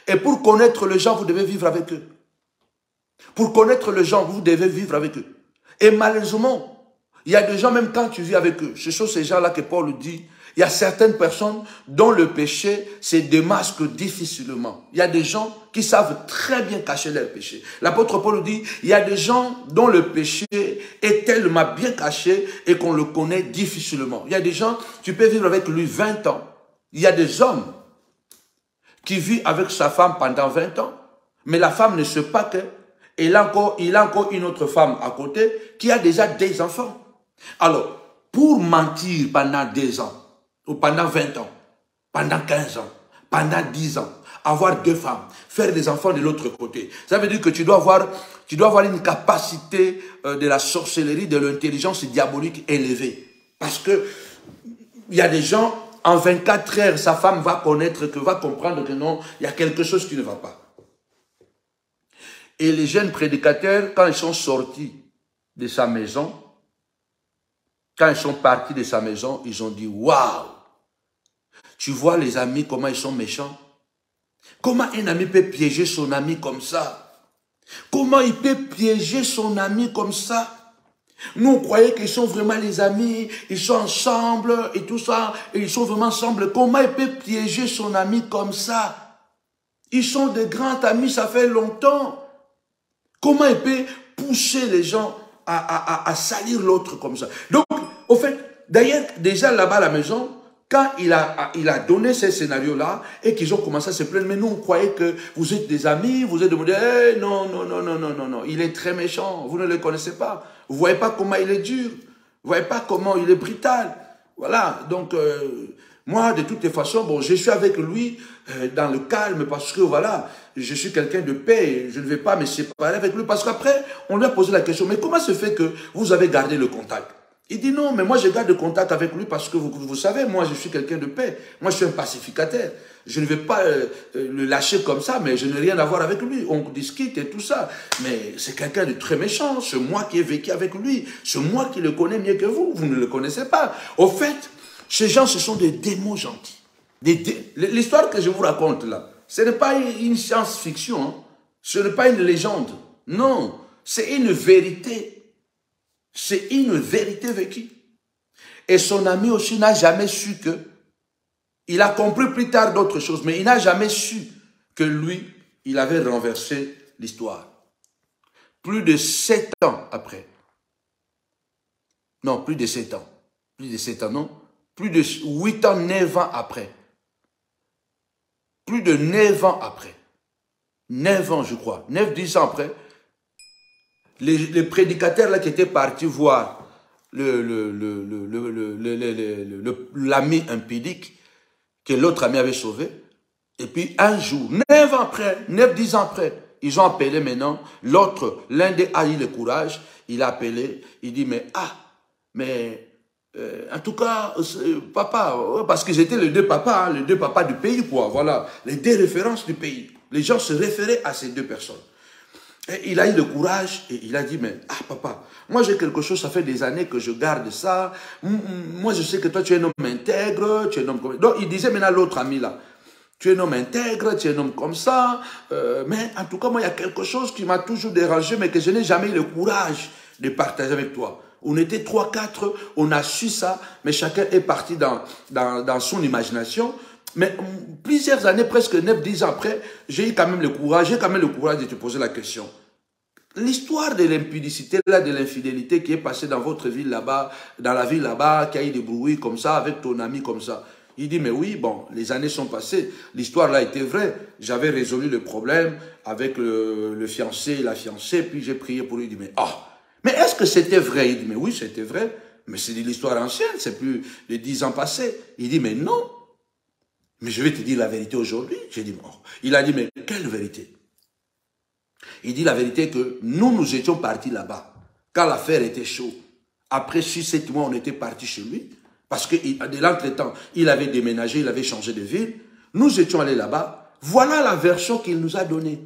Et pour connaître les gens, vous devez vivre avec eux. Pour connaître les gens, vous devez vivre avec eux. Et malheureusement, il y a des gens, même quand tu vis avec eux, ce sont ces gens-là que Paul dit, il y a certaines personnes dont le péché se démasque difficilement. Il y a des gens qui savent très bien cacher leur péché. L'apôtre Paul dit, il y a des gens dont le péché est tellement bien caché et qu'on le connaît difficilement. Il y a des gens, tu peux vivre avec lui 20 ans. Il y a des hommes qui vivent avec sa femme pendant 20 ans, mais la femme ne sait pas qu'il a encore une autre femme à côté qui a déjà des enfants. Alors, pour mentir pendant 2 ans, ou pendant 20 ans, pendant 15 ans, pendant 10 ans, avoir 2 femmes, faire des enfants de l'autre côté. Ça veut dire que tu dois avoir une capacité de la sorcellerie, de l'intelligence diabolique élevée. Parce que il y a des gens, en 24 heures, sa femme va comprendre que non, il y a quelque chose qui ne va pas. Et les jeunes prédicateurs, quand ils sont sortis de sa maison, quand ils sont partis de sa maison, ils ont dit, waouh! Tu vois les amis, comment ils sont méchants? Comment un ami peut piéger son ami comme ça? Comment il peut piéger son ami comme ça? Nous, on croyait qu'ils sont vraiment les amis, ils sont ensemble et tout ça, et ils sont vraiment ensemble. Comment il peut piéger son ami comme ça? Ils sont de grands amis, ça fait longtemps. Comment il peut pousser les gens à salir l'autre comme ça? Donc, au fait, d'ailleurs, déjà là-bas à la maison, quand il a donné ces scénarios-là et qu'ils ont commencé à se plaindre, mais nous on croyait que vous êtes des amis, vous êtes demandé, hey, non, il est très méchant, vous ne le connaissez pas, vous ne voyez pas comment il est dur, vous ne voyez pas comment il est brutal. Voilà, donc moi de toutes les façons, bon, je suis avec lui dans le calme parce que voilà, je suis quelqu'un de paix, je ne vais pas me séparer avec lui parce qu'après, on lui a posé la question, mais comment se fait que vous avez gardé le contact? Il dit non, mais moi je garde contact avec lui parce que vous savez, moi je suis quelqu'un de paix. Moi je suis un pacificateur. Je ne vais pas le lâcher comme ça, mais je n'ai rien à voir avec lui. On discute et tout ça. Mais c'est quelqu'un de très méchant. C'est moi qui ai vécu avec lui. C'est moi qui le connais mieux que vous. Vous ne le connaissez pas. Au fait, ces gens, ce sont des démons gentils. L'histoire que je vous raconte là, ce n'est pas une science-fiction. Hein. Ce n'est pas une légende. Non, c'est une vérité. C'est une vérité vécue. Et son ami aussi n'a jamais su que, il a compris plus tard d'autres choses, mais il n'a jamais su que lui, il avait renversé l'histoire. Plus de 7 ans après. Non, plus de 7 ans. Plus de 7 ans, non. Plus de 8 ans, 9 ans après. Plus de 9 ans après. 9 ans, je crois. 9, 10 ans après. Les prédicateurs là qui étaient partis voir l'ami impudique que l'autre ami avait sauvé. Et puis un jour, 9 ans après, 9, 10 ans après, ils ont appelé maintenant l'autre, l'un des a eu le courage, il a appelé, il dit en tout cas, papa, parce qu'ils étaient les deux papas, hein, les deux papas du pays, quoi, voilà, les deux références du pays. Les gens se référaient à ces deux personnes. Et il a eu le courage et il a dit, mais papa, moi j'ai quelque chose, ça fait des années que je garde ça. Moi je sais que toi tu es un homme intègre, tu es un homme comme... Donc il disait maintenant l'autre ami là, tu es un homme intègre, tu es un homme comme ça. Mais en tout cas, moi il y a quelque chose qui m'a toujours dérangé, mais que je n'ai jamais eu le courage de partager avec toi. On était 3, 4, on a su ça, mais chacun est parti dans son imagination. Mais plusieurs années, presque 9, 10 ans après, j'ai eu quand même le courage, de te poser la question. L'histoire de l'impudicité, là, de l'infidélité qui est passée dans votre ville là-bas, dans la ville là-bas, qui a eu des bruits comme ça, avec ton ami comme ça. Il dit, mais oui, bon, les années sont passées, l'histoire là était vraie, j'avais résolu le problème avec le fiancé et la fiancée, puis j'ai prié pour lui, il dit, mais est-ce que c'était vrai? Il dit, mais oui, c'était vrai, mais c'est de l'histoire ancienne, c'est plus de 10 ans passés. Il dit, mais non, mais je vais te dire la vérité aujourd'hui. J'ai dit, bon. Il a dit, mais quelle vérité? Il dit la vérité que nous étions partis là-bas, quand l'affaire était chaude. Après 6-7 mois, on était partis chez lui, parce que de l'entretemps, il avait déménagé, il avait changé de ville. Nous étions allés là-bas. Voilà la version qu'il nous a donnée.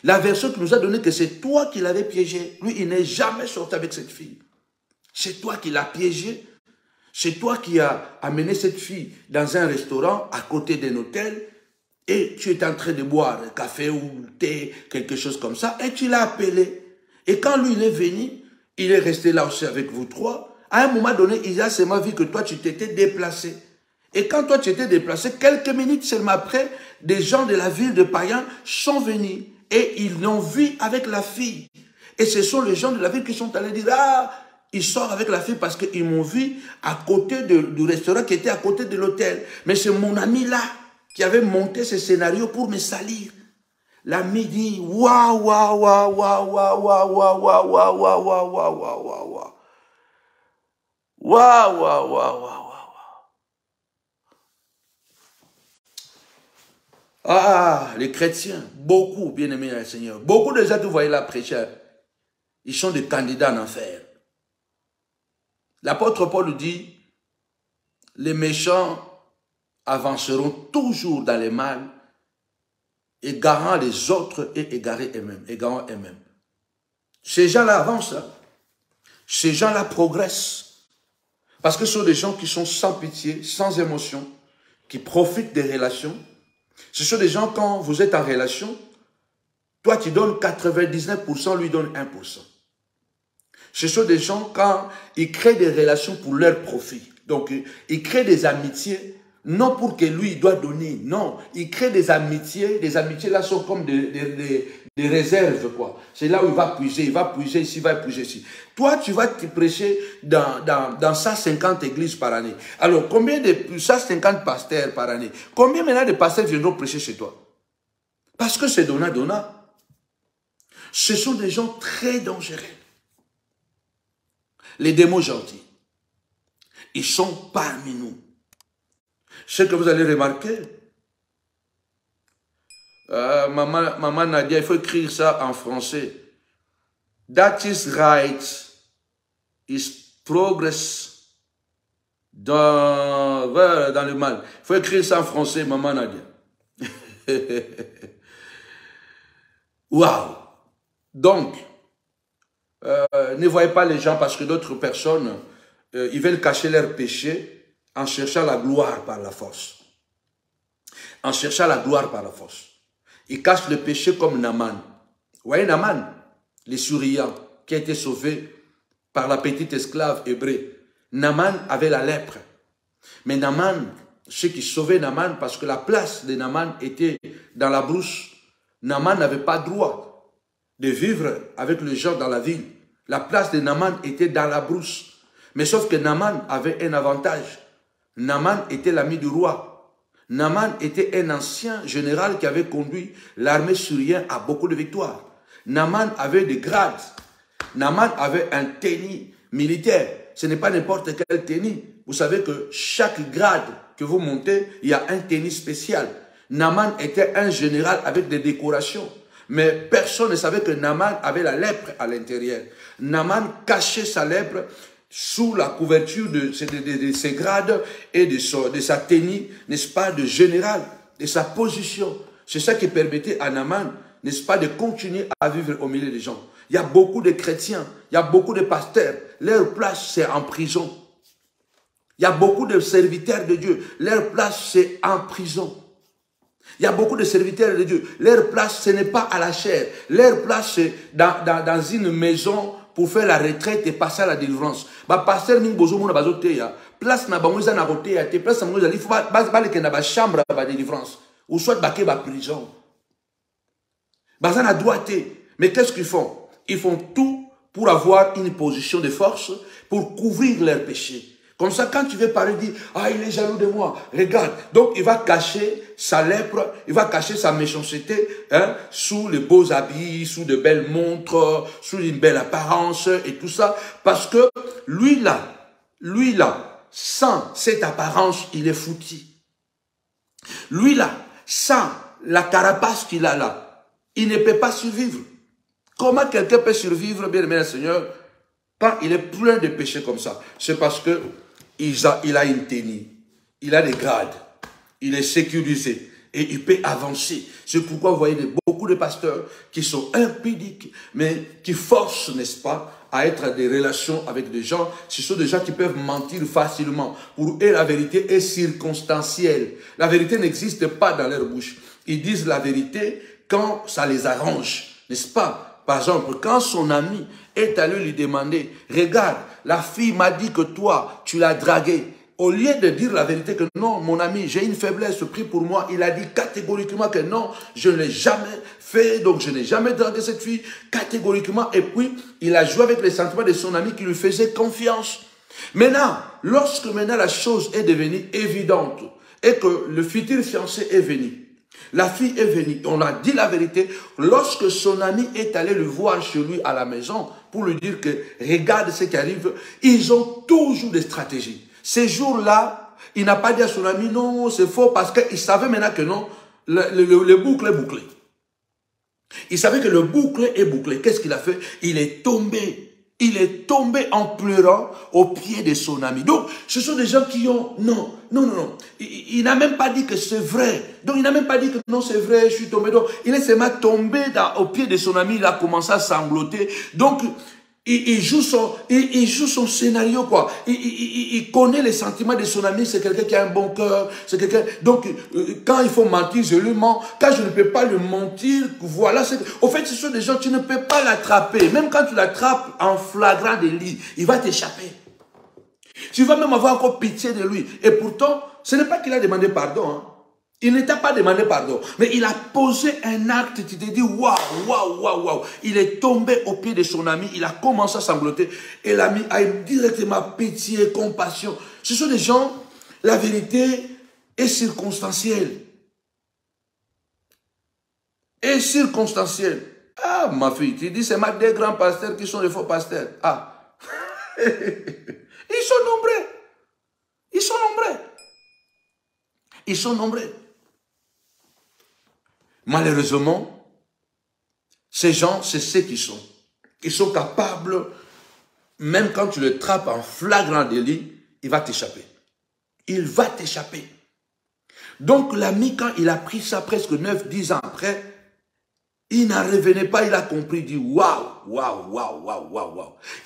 La version qu'il nous a donnée, que c'est toi qui l'avais piégé. Lui, il n'est jamais sorti avec cette fille. C'est toi qui l'as piégé. C'est toi qui as amené cette fille dans un restaurant à côté d'un hôtel et tu étais en train de boire un café ou thé, quelque chose comme ça, et tu l'as appelé. Et quand lui, il est venu, il est resté là aussi avec vous trois. À un moment donné, il a seulement vu que toi, tu t'étais déplacé. Et quand toi, tu étais déplacé, quelques minutes seulement après, des gens de la ville de Payan sont venus et ils l'ont vu avec la fille. Et ce sont les gens de la ville qui sont allés dire, il sort avec la fille parce qu'ils m'ont vu à côté du restaurant qui était à côté de l'hôtel. Mais c'est mon ami là qui avait monté ce scénario pour me salir. L'ami dit, waouh, waouh, waouh, waouh, waouh, waouh, waouh, waouh, waouh, waouh, waouh, waouh, waouh, waouh. Waouh, waouh, waouh, waouh, waouh. Les chrétiens, beaucoup, bien aimés dans le Seigneur, beaucoup de gens que vous voyez là prêcher, ils sont des candidats en enfer. L'apôtre Paul dit, les méchants avanceront toujours dans le mal, égarant les autres et égarant eux-mêmes. Ces gens-là avancent, hein? Ces gens-là progressent. Parce que ce sont des gens qui sont sans pitié, sans émotion, qui profitent des relations. Ce sont des gens, quand vous êtes en relation, toi tu donnes 99%, lui donne 1%. Ce sont des gens, quand ils créent des relations pour leur profit. Donc, ils créent des amitiés, non pour que lui, il doit donner. Non, ils créent des amitiés. Les amitiés, là, sont comme des réserves, quoi. C'est là où il va puiser ici, il va puiser ici. Toi, tu vas te prêcher dans 150 églises par année. Alors, combien de 150 pasteurs par année? Combien maintenant de pasteurs viendront prêcher chez toi? Parce que c'est donnant. Ce sont des gens très dangereux. Les démons gentils, ils sont parmi nous. Ce que vous allez remarquer, maman Nadia, il faut écrire ça en français. That is right, is progress dans le mal. Il faut écrire ça en français, maman Nadia. Waouh! Donc, ne voyez pas les gens parce que d'autres personnes, ils veulent cacher leurs péchés en cherchant la gloire par la force. En cherchant la gloire par la force. Ils cachent le péché comme Naaman. Vous voyez Naaman, les souriants, qui a été sauvé par la petite esclave hébreu. Naaman avait la lèpre. Mais Naaman, ceux qui sauvaient Naaman, parce que la place de Naaman était dans la brousse, Naaman n'avait pas droit de vivre avec les gens dans la ville. La place de Naaman était dans la brousse. Mais sauf que Naaman avait un avantage. Naaman était l'ami du roi. Naaman était un ancien général qui avait conduit l'armée syrienne à beaucoup de victoires. Naaman avait des grades. Naaman avait un tennis militaire. Ce n'est pas n'importe quel tennis. Vous savez que chaque grade que vous montez, il y a un tennis spécial. Naaman était un général avec des décorations. Mais personne ne savait que Naaman avait la lèpre à l'intérieur. Naaman cachait sa lèpre sous la couverture de ses grades et de sa tenue, n'est-ce pas, de général, de sa position. C'est ça qui permettait à Naaman, n'est-ce pas, de continuer à vivre au milieu des gens. Il y a beaucoup de chrétiens, il y a beaucoup de pasteurs, leur place c'est en prison. Il y a beaucoup de serviteurs de Dieu, leur place c'est en prison. Il y a beaucoup de serviteurs de Dieu. Leur place, ce n'est pas à la chair. Leur place, c'est dans une maison pour faire la retraite et passer à la délivrance. Pasteur Mingbozo Mouna Bazoteya, place na bangoza na roteya, te place na bangoza, il faut baleke na ba chambre ba délivrance. Ou soit baké ba prison. Bazan a droité. Mais qu'est-ce qu'ils font? Ils font tout pour avoir une position de force, pour couvrir leurs péchés. Comme ça, quand tu veux parler, dis, ah, il est jaloux de moi, regarde. Donc, il va cacher sa lèpre, il va cacher sa méchanceté, hein, sous les beaux habits, sous de belles montres, sous une belle apparence et tout ça. Parce que lui là, sans cette apparence, il est foutu. Lui là, sans la carapace qu'il a là, il ne peut pas survivre. Comment quelqu'un peut survivre, bien aimé le Seigneur, quand il est plein de péchés comme ça? C'est parce que il a une tenue, il a des grades, il est sécurisé et il peut avancer. C'est pourquoi vous voyez beaucoup de pasteurs qui sont impudiques, mais qui forcent, n'est-ce pas, à être des relations avec des gens. Ce sont des gens qui peuvent mentir facilement. Pour eux, la vérité est circonstancielle. La vérité n'existe pas dans leur bouche. Ils disent la vérité quand ça les arrange, n'est-ce pas? Par exemple, quand son ami est allé lui demander, regarde, la fille m'a dit que toi, tu l'as draguée. Au lieu de dire la vérité que non, mon ami, j'ai une faiblesse, prie pour moi, il a dit catégoriquement que non, je ne l'ai jamais fait, donc je n'ai jamais dragué cette fille, catégoriquement. Et puis, il a joué avec les sentiments de son ami qui lui faisait confiance. Maintenant, lorsque la chose est devenue évidente et que le futur fiancé est venu, la fille est venue, on a dit la vérité. Lorsque son ami est allé le voir chez lui à la maison pour lui dire que regarde ce qui arrive, ils ont toujours des stratégies. Ces jours-là, il n'a pas dit à son ami non, c'est faux parce qu'il savait maintenant que non, le boucle est bouclé. Il savait que le boucle est bouclé. Qu'est-ce qu'il a fait? Il est tombé. Il est tombé en pleurant au pied de son ami. Donc, ce sont des gens qui ont... Non. Il n'a même pas dit que c'est vrai. Donc, il n'a même pas dit que non, c'est vrai, je suis tombé. Donc, il est seulement tombé au pied de son ami. Il a commencé à sangloter. Donc, il joue son scénario, quoi. Il connaît les sentiments de son ami. C'est quelqu'un qui a un bon cœur. C'est quelqu'un... Donc, quand il faut mentir, je lui mens. Quand je ne peux pas lui mentir, voilà. Au fait, ce sont des gens, tu ne peux pas l'attraper. Même quand tu l'attrapes en flagrant délit, il va t'échapper. Tu vas même avoir encore pitié de lui. Et pourtant, ce n'est pas qu'il a demandé pardon, hein. Il ne t'a pas demandé pardon, mais il a posé un acte, tu te dis, waouh. Il est tombé au pied de son ami, il a commencé à sangloter, et l'ami a eu directement pitié, compassion. Ce sont des gens, la vérité est circonstancielle. Ah, ma fille, tu dis, c'est ma deux grands pasteurs qui sont les faux pasteurs. Ah, ils sont nombreux. Malheureusement, ces gens, c'est ceux qui sont. Ils sont capables, même quand tu le trappes en flagrant délit, il va t'échapper. Donc l'ami, quand il a pris ça presque 9-10 ans après, il n'en revenait pas, il a compris, il dit waouh.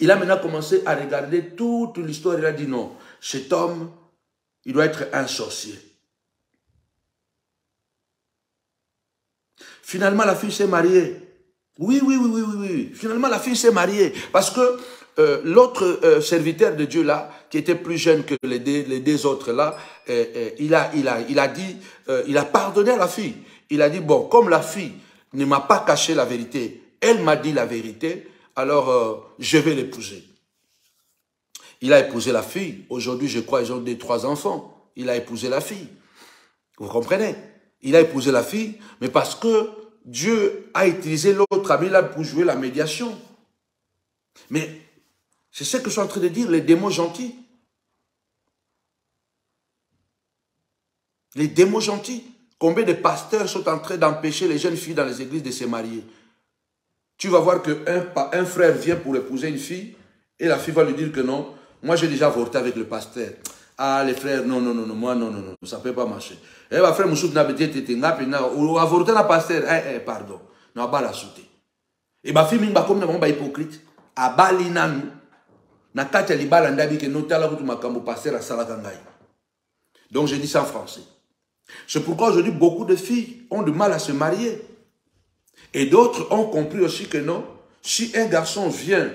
Il a maintenant commencé à regarder toute l'histoire, il a dit non, cet homme, il doit être un sorcier. Finalement, la fille s'est mariée. Oui. Finalement, la fille s'est mariée. Parce que l'autre serviteur de Dieu là, qui était plus jeune que les deux autres là, il a pardonné à la fille. Il a dit, bon, comme la fille ne m'a pas caché la vérité, elle m'a dit la vérité, alors je vais l'épouser. Il a épousé la fille. Aujourd'hui, je crois, ils ont 2-3 enfants. Il a épousé la fille. Vous comprenez? Il a épousé la fille, mais parce que Dieu a utilisé l'autre ami là pour jouer la médiation. Mais c'est ce que je suis en train de dire, les démons gentils. Les démons gentils. Combien de pasteurs sont en train d'empêcher les jeunes filles dans les églises de se marier? Tu vas voir qu'un frère vient pour épouser une fille et la fille va lui dire que non. Moi, j'ai déjà avorté avec le pasteur. Ah, les frères, non, moi, non, ça ne peut pas marcher. Eh, ma frère, Moussou, n'a pas dit, ou avorté la pasteur, pardon, non, pas la sauter. Et ma fille, m'a comme n'a hypocrite, à Balinanu, n'a qu'à te libérer ndabi que nous t'allons tout makambo pasteur à Salakangaï. Donc, j'ai dit ça en français. C'est pourquoi aujourd'hui, beaucoup de filles ont du mal à se marier. Et d'autres ont compris aussi que non, si un garçon vient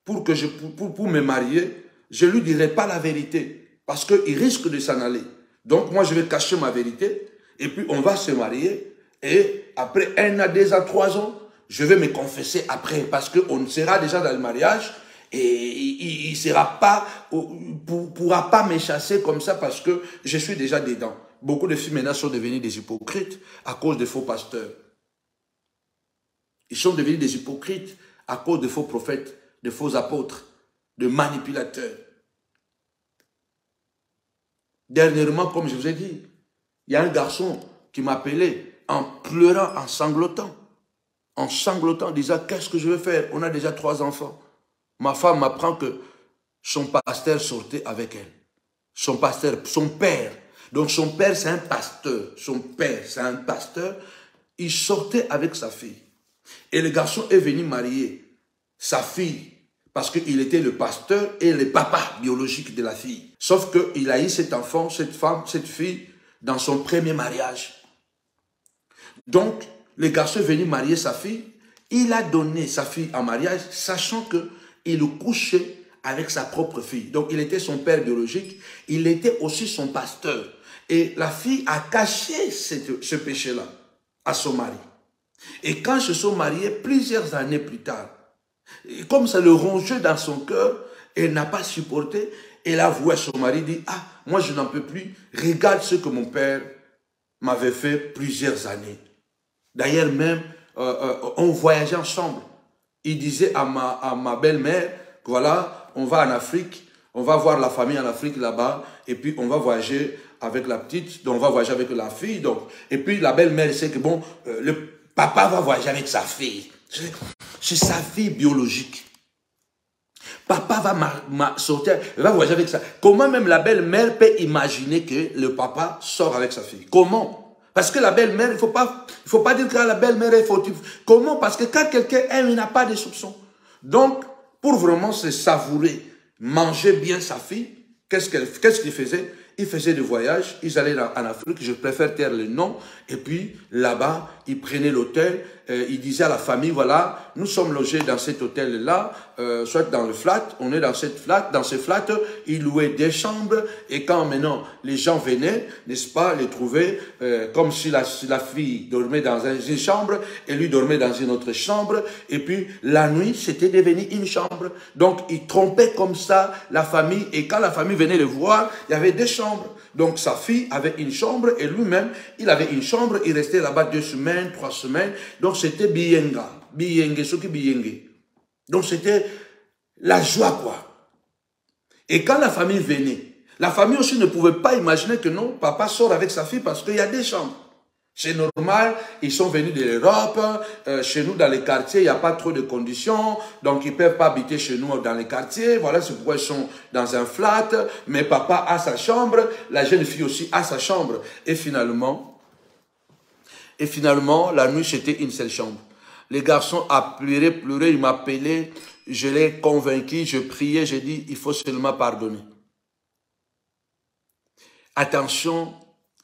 pour me marier, je ne lui dirai pas la vérité. Parce qu'il risque de s'en aller. Donc, moi, je vais cacher ma vérité. Et puis, on va se marier. Et après 1 an, 2 ans, 3 ans, je vais me confesser après. Parce qu'on sera déjà dans le mariage. Et il ne pourra pas me chasser comme ça parce que je suis déjà dedans. Beaucoup de filles maintenant sont devenues des hypocrites à cause des faux pasteurs. Ils sont devenus des hypocrites à cause de faux prophètes, de faux apôtres, de manipulateurs. Dernièrement, comme je vous ai dit, il y a un garçon qui m'appelait en pleurant, en sanglotant, disant « Qu'est-ce que je vais faire? On a déjà 3 enfants. » Ma femme m'apprend que son pasteur sortait avec elle. Son pasteur, son père. Donc son père, c'est un pasteur. Son père, c'est un pasteur. Il sortait avec sa fille. Et le garçon est venu marier sa fille parce qu'il était le pasteur et le papa biologique de la fille. Sauf qu'il a eu cet enfant, cette femme, cette fille dans son premier mariage. Donc, le garçon est venu marier sa fille. Il a donné sa fille en mariage, sachant qu'il couchait avec sa propre fille. Donc, il était son père biologique. Il était aussi son pasteur. Et la fille a caché ce péché-là à son mari. Et quand ils se sont mariés, plusieurs années plus tard, comme ça le rongeait dans son cœur, elle n'a pas supporté. Elle a avoué à son mari, dit, « Ah, moi je n'en peux plus. Regarde ce que mon père m'avait fait plusieurs années. » D'ailleurs même, on voyageait ensemble. Il disait à ma belle-mère, voilà, on va en Afrique, on va voir la famille en Afrique là-bas, et puis on va voyager avec la petite, donc on va voyager avec la fille. Donc, et puis la belle-mère sait que bon, le papa va voyager avec sa fille. C'est sa fille biologique. Papa va sortir, va voyager avec ça. Comment même la belle-mère peut imaginer que le papa sort avec sa fille? Comment? Parce que la belle-mère, il faut pas dire que la belle-mère est fautive. Comment? Parce que quand quelqu'un aime, il n'a pas de soupçons. Donc, pour vraiment se savourer, manger bien sa fille, qu'est-ce qu'il faisait? Il faisait des voyages, ils allaient en Afrique, je préfère taire le nom, et puis là-bas, ils prenaient l'hôtel, ils disaient à la famille, voilà, nous sommes logés dans cet hôtel-là, soit dans le flat, on est dans ce flat, ils louaient des chambres, et quand maintenant les gens venaient, n'est-ce pas, les trouver, comme si la fille dormait dans une chambre, et lui dormait dans une autre chambre, et puis la nuit, c'était devenu une chambre. Donc, ils trompaient comme ça la famille, et quand la famille venait le voir, il y avait des chambres. Donc sa fille avait une chambre et lui-même, il avait une chambre. Il restait là-bas 2 semaines, 3 semaines. Donc c'était biyenga. Biyenge, ce qui biyenge. Donc c'était la joie, quoi. Et quand la famille venait, la famille aussi ne pouvait pas imaginer que non, papa sort avec sa fille parce qu'il y a des chambres. C'est normal, ils sont venus de l'Europe, chez nous dans les quartiers, il n'y a pas trop de conditions, donc ils ne peuvent pas habiter chez nous dans les quartiers, voilà, c'est pourquoi ils sont dans un flat, mais papa a sa chambre, la jeune fille aussi a sa chambre. Et finalement, la nuit, c'était une seule chambre. Les garçons a pleuré, il m'appelait, je l'ai convaincu, je priais, j'ai dit, il faut seulement pardonner. Attention,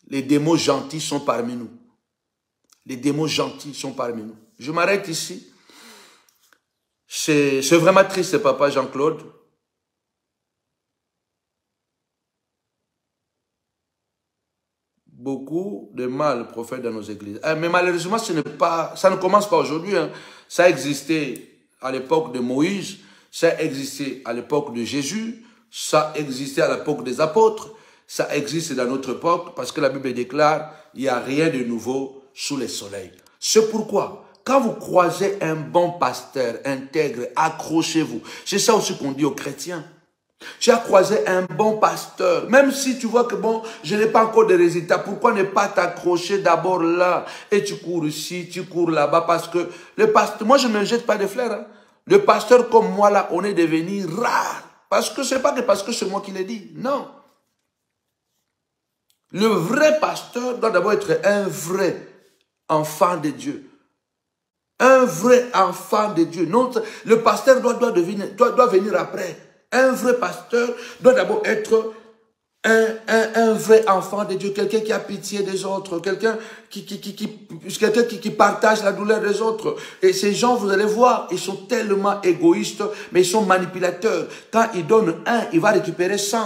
les démons gentils sont parmi nous. Les démons gentils sont parmi nous. Je m'arrête ici. C'est vraiment triste, papa Jean-Claude. Beaucoup de mal prophètes dans nos églises. Mais malheureusement, ça ne commence pas aujourd'hui. Hein. Ça existait à l'époque de Moïse, ça existait à l'époque de Jésus, ça existait à l'époque des apôtres, ça existe dans notre époque parce que la Bible déclare il n'y a rien de nouveau sous le soleil. C'est pourquoi, quand vous croisez un bon pasteur intègre, accrochez-vous. C'est ça aussi qu'on dit aux chrétiens. Tu as croisé un bon pasteur, même si tu vois que bon, je n'ai pas encore de résultats, pourquoi ne pas t'accrocher d'abord là et tu cours ici, tu cours là-bas parce que le pasteur, moi je ne me jette pas de fleurs. Hein. Le pasteur comme moi là, on est devenu rare. Parce que c'est pas que parce que c'est moi qui l'ai dit, non. Le vrai pasteur doit d'abord être un vrai enfant de Dieu. Un vrai enfant de Dieu. Non, le pasteur doit venir après. Un vrai pasteur doit d'abord être un vrai enfant de Dieu. Quelqu'un qui a pitié des autres. Quelqu'un qui partage la douleur des autres. Et ces gens, vous allez voir, ils sont tellement égoïstes, mais ils sont manipulateurs. Quand ils donnent 1, il va récupérer 100.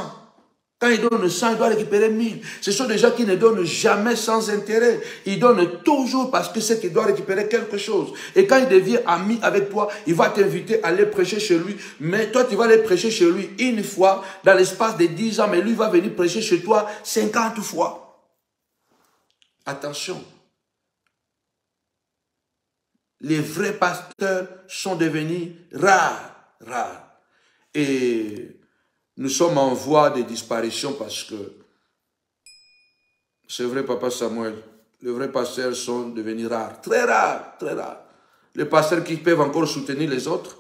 Quand il donne 100, il doit récupérer 1000. Ce sont des gens qui ne donnent jamais sans intérêt. Ils donnent toujours parce que c'est qu'il doit récupérer quelque chose. Et quand il devient ami avec toi, il va t'inviter à aller prêcher chez lui. Mais toi, tu vas aller prêcher chez lui une fois dans l'espace de 10 ans. Mais lui va venir prêcher chez toi 50 fois. Attention. Les vrais pasteurs sont devenus rares. Et nous sommes en voie de disparition parce que, c'est vrai, Papa Samuel, les vrais pasteurs sont devenus rares, très rares. Les pasteurs qui peuvent encore soutenir les autres,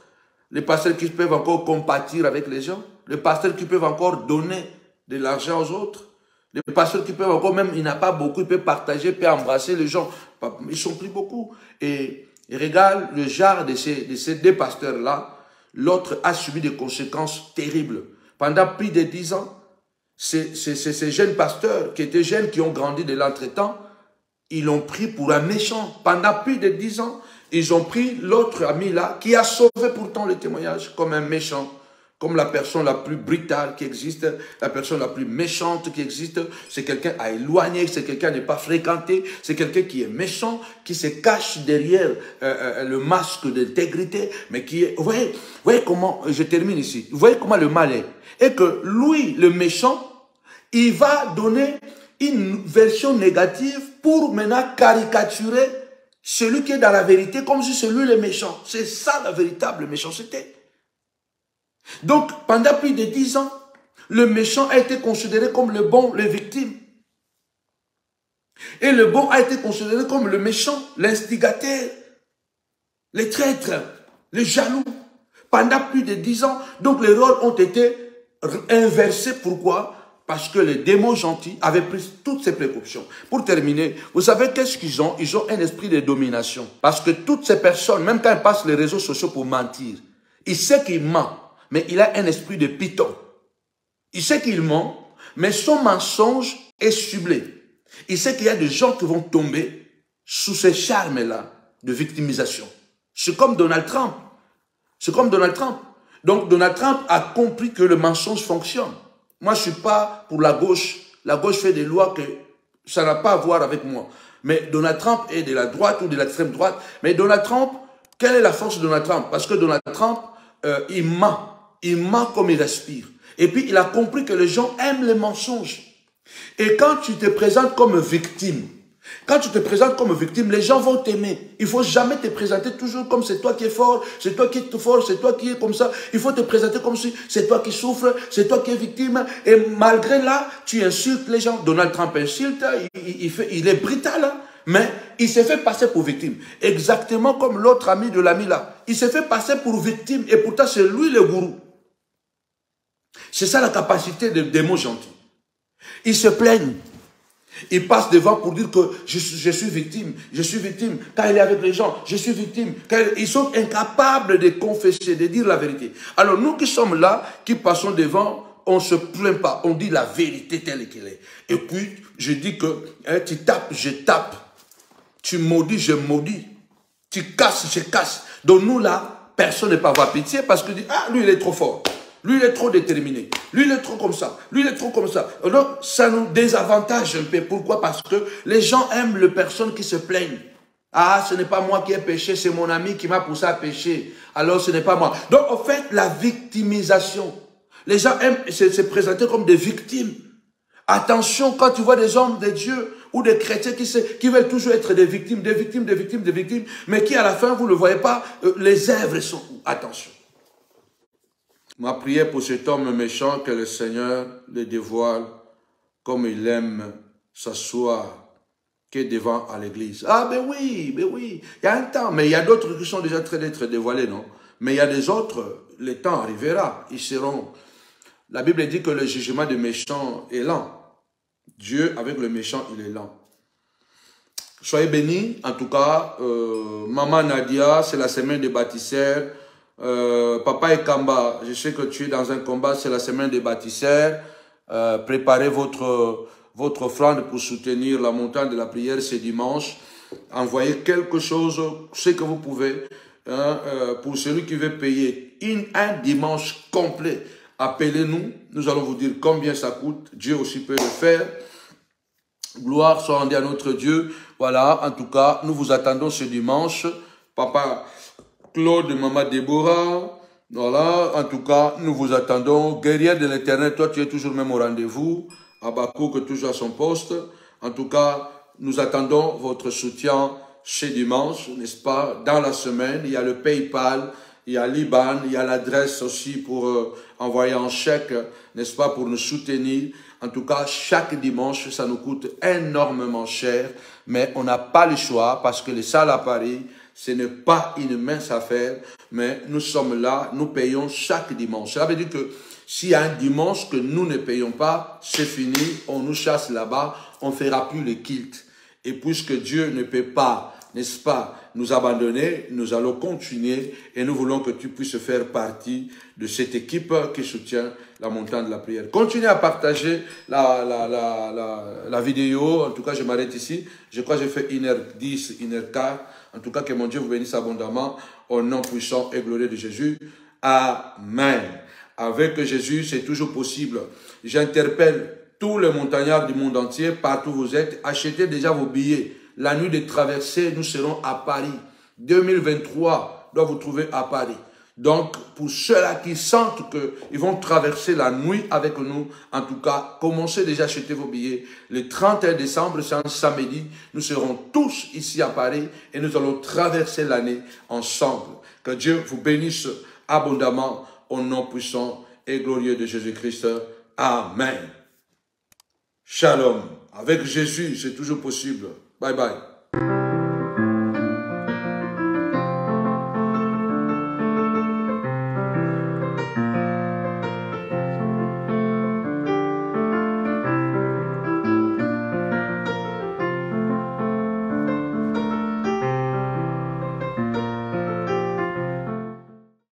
les pasteurs qui peuvent encore compatir avec les gens, les pasteurs qui peuvent encore donner de l'argent aux autres, les pasteurs qui peuvent encore, même, il n'a pas beaucoup, il peut partager, il peut embrasser les gens, ils ne sont plus beaucoup. Et regarde le genre de ces deux pasteurs-là, l'autre a subi des conséquences terribles. Pendant plus de 10 ans, ces jeunes pasteurs qui étaient jeunes, qui ont grandi de l'entretemps, ils l'ont pris pour un méchant. Pendant plus de 10 ans, ils ont pris l'autre ami-là, qui a sauvé pourtant le témoignage, comme un méchant. Comme la personne la plus brutale qui existe, la personne la plus méchante qui existe, c'est quelqu'un à éloigner, c'est quelqu'un à ne pas fréquenter, c'est quelqu'un qui est méchant, qui se cache derrière le masque d'intégrité, mais qui est... Vous voyez comment, je termine ici, vous voyez comment le mal est. Et que lui, le méchant, il va donner une version négative pour maintenant caricaturer celui qui est dans la vérité comme si c'est lui le méchant. C'est ça la véritable méchanceté. Donc, pendant plus de 10 ans, le méchant a été considéré comme le bon, les victimes. Et le bon a été considéré comme le méchant, l'instigateur, les traîtres, les jaloux. Pendant plus de 10 ans, donc les rôles ont été inversés. Pourquoi? Parce que les démons gentils avaient pris toutes ces précautions. Pour terminer, vous savez qu'est-ce qu'ils ont? Ils ont un esprit de domination. Parce que toutes ces personnes, même quand elles passent les réseaux sociaux pour mentir, ils savent qu'ils mentent. Mais il a un esprit de python. Il sait qu'il ment, mais son mensonge est ciblé. Il sait qu'il y a des gens qui vont tomber sous ces charmes-là de victimisation. C'est comme Donald Trump. C'est comme Donald Trump. Donc Donald Trump a compris que le mensonge fonctionne. Moi, je ne suis pas pour la gauche. La gauche fait des lois que ça n'a pas à voir avec moi. Mais Donald Trump est de la droite ou de l'extrême droite. Mais Donald Trump, quelle est la force de Donald Trump? Parce que Donald Trump, il ment. Il ment comme il respire. Et puis, il a compris que les gens aiment les mensonges. Et quand tu te présentes comme victime, les gens vont t'aimer. Il ne faut jamais te présenter toujours comme c'est toi qui es fort, c'est toi qui es fort, c'est toi qui es comme ça. Il faut te présenter comme si c'est toi qui souffres, c'est toi qui es victime. Et malgré là, tu insultes les gens. Donald Trump insulte, il est brutal, hein? Mais il s'est fait passer pour victime. Exactement comme l'autre ami de l'ami là. Il s'est fait passer pour victime et pourtant c'est lui le gourou. C'est ça la capacité des démons gentils. Ils se plaignent. Ils passent devant pour dire que je suis victime. Je suis victime. Quand il est avec les gens, je suis victime. Ils sont incapables de confesser, de dire la vérité. Alors nous qui sommes là, qui passons devant, on ne se plaint pas. On dit la vérité telle qu'elle est. Et puis, je dis que tu tapes, je tape. Tu maudis, je maudis. Tu casses, je casse. Donc nous là, personne ne peut avoir pitié parce que dit, ah, lui il est trop fort. Lui, il est trop déterminé. Lui, il est trop comme ça. Lui, il est trop comme ça. Donc, ça nous désavantage un peu. Pourquoi? Parce que les gens aiment les personnes qui se plaignent. Ah, ce n'est pas moi qui ai péché, c'est mon ami qui m'a poussé à pécher. Alors, ce n'est pas moi. Donc, en fait, la victimisation. Les gens aiment se présenter comme des victimes. Attention, quand tu vois des hommes de Dieu ou des chrétiens qui veulent toujours être des victimes, mais qui, à la fin, vous ne le voyez pas, les œuvres sont où? Attention. Ma prière pour cet homme méchant, que le Seigneur le dévoile comme il aime s'asseoir que devant à l'église. Ah ben oui, il y a un temps, mais il y a d'autres qui sont déjà très d'être dévoilés, non? Mais il y a des autres, le temps arrivera, ils seront... La Bible dit que le jugement des méchants est lent. Dieu, avec le méchant, il est lent. Soyez bénis, en tout cas, Maman Nadia, c'est la semaine des bâtisseurs. Papa Ekamba, je sais que tu es dans un combat, c'est la semaine des bâtisseurs. Préparez votre offrande pour soutenir la montagne de la prière ce dimanche. Envoyez quelque chose, ce que vous pouvez, pour celui qui veut payer un dimanche complet Appelez-nous, nous allons vous dire combien ça coûte. Dieu aussi peut le faire. Gloire soit rendue à notre Dieu. Voilà, en tout cas, nous vous attendons ce dimanche. Papa Claude, Maman Déborah. Voilà, en tout cas, nous vous attendons. Guerrière de l'Éternel, toi tu es toujours même au rendez-vous. Abakouk toujours à son poste. En tout cas, nous attendons votre soutien ce dimanche, n'est-ce pas? Dans la semaine, il y a le PayPal, il y a l'IBAN, il y a l'adresse aussi pour envoyer un chèque, n'est-ce pas, pour nous soutenir. En tout cas, chaque dimanche, ça nous coûte énormément cher, mais on n'a pas le choix parce que les salles à Paris, ce n'est pas une mince affaire, mais nous sommes là, nous payons chaque dimanche. Cela veut dire que s'il y a un dimanche que nous ne payons pas, c'est fini, on nous chasse là-bas, on ne fera plus le culte. Et puisque Dieu ne peut pas, n'est-ce pas, nous abandonner, nous allons continuer et nous voulons que tu puisses faire partie de cette équipe qui soutient la montagne de la prière. Continuez à partager la vidéo. En tout cas, je m'arrête ici. Je crois que j'ai fait 1h10, 1h15. En tout cas, que mon Dieu vous bénisse abondamment au nom puissant et glorieux de Jésus. Amen. Avec Jésus, c'est toujours possible. J'interpelle tous les montagnards du monde entier, partout où vous êtes, achetez déjà vos billets. La nuit de traversée, nous serons à Paris. 2023 doit vous trouver à Paris. Donc, pour ceux-là qui sentent qu'ils vont traverser la nuit avec nous, en tout cas, commencez déjà à acheter vos billets. Le 31 décembre, c'est un samedi, nous serons tous ici à Paris et nous allons traverser l'année ensemble. Que Dieu vous bénisse abondamment au nom puissant et glorieux de Jésus-Christ. Amen. Shalom. Avec Jésus, c'est toujours possible. Bye bye.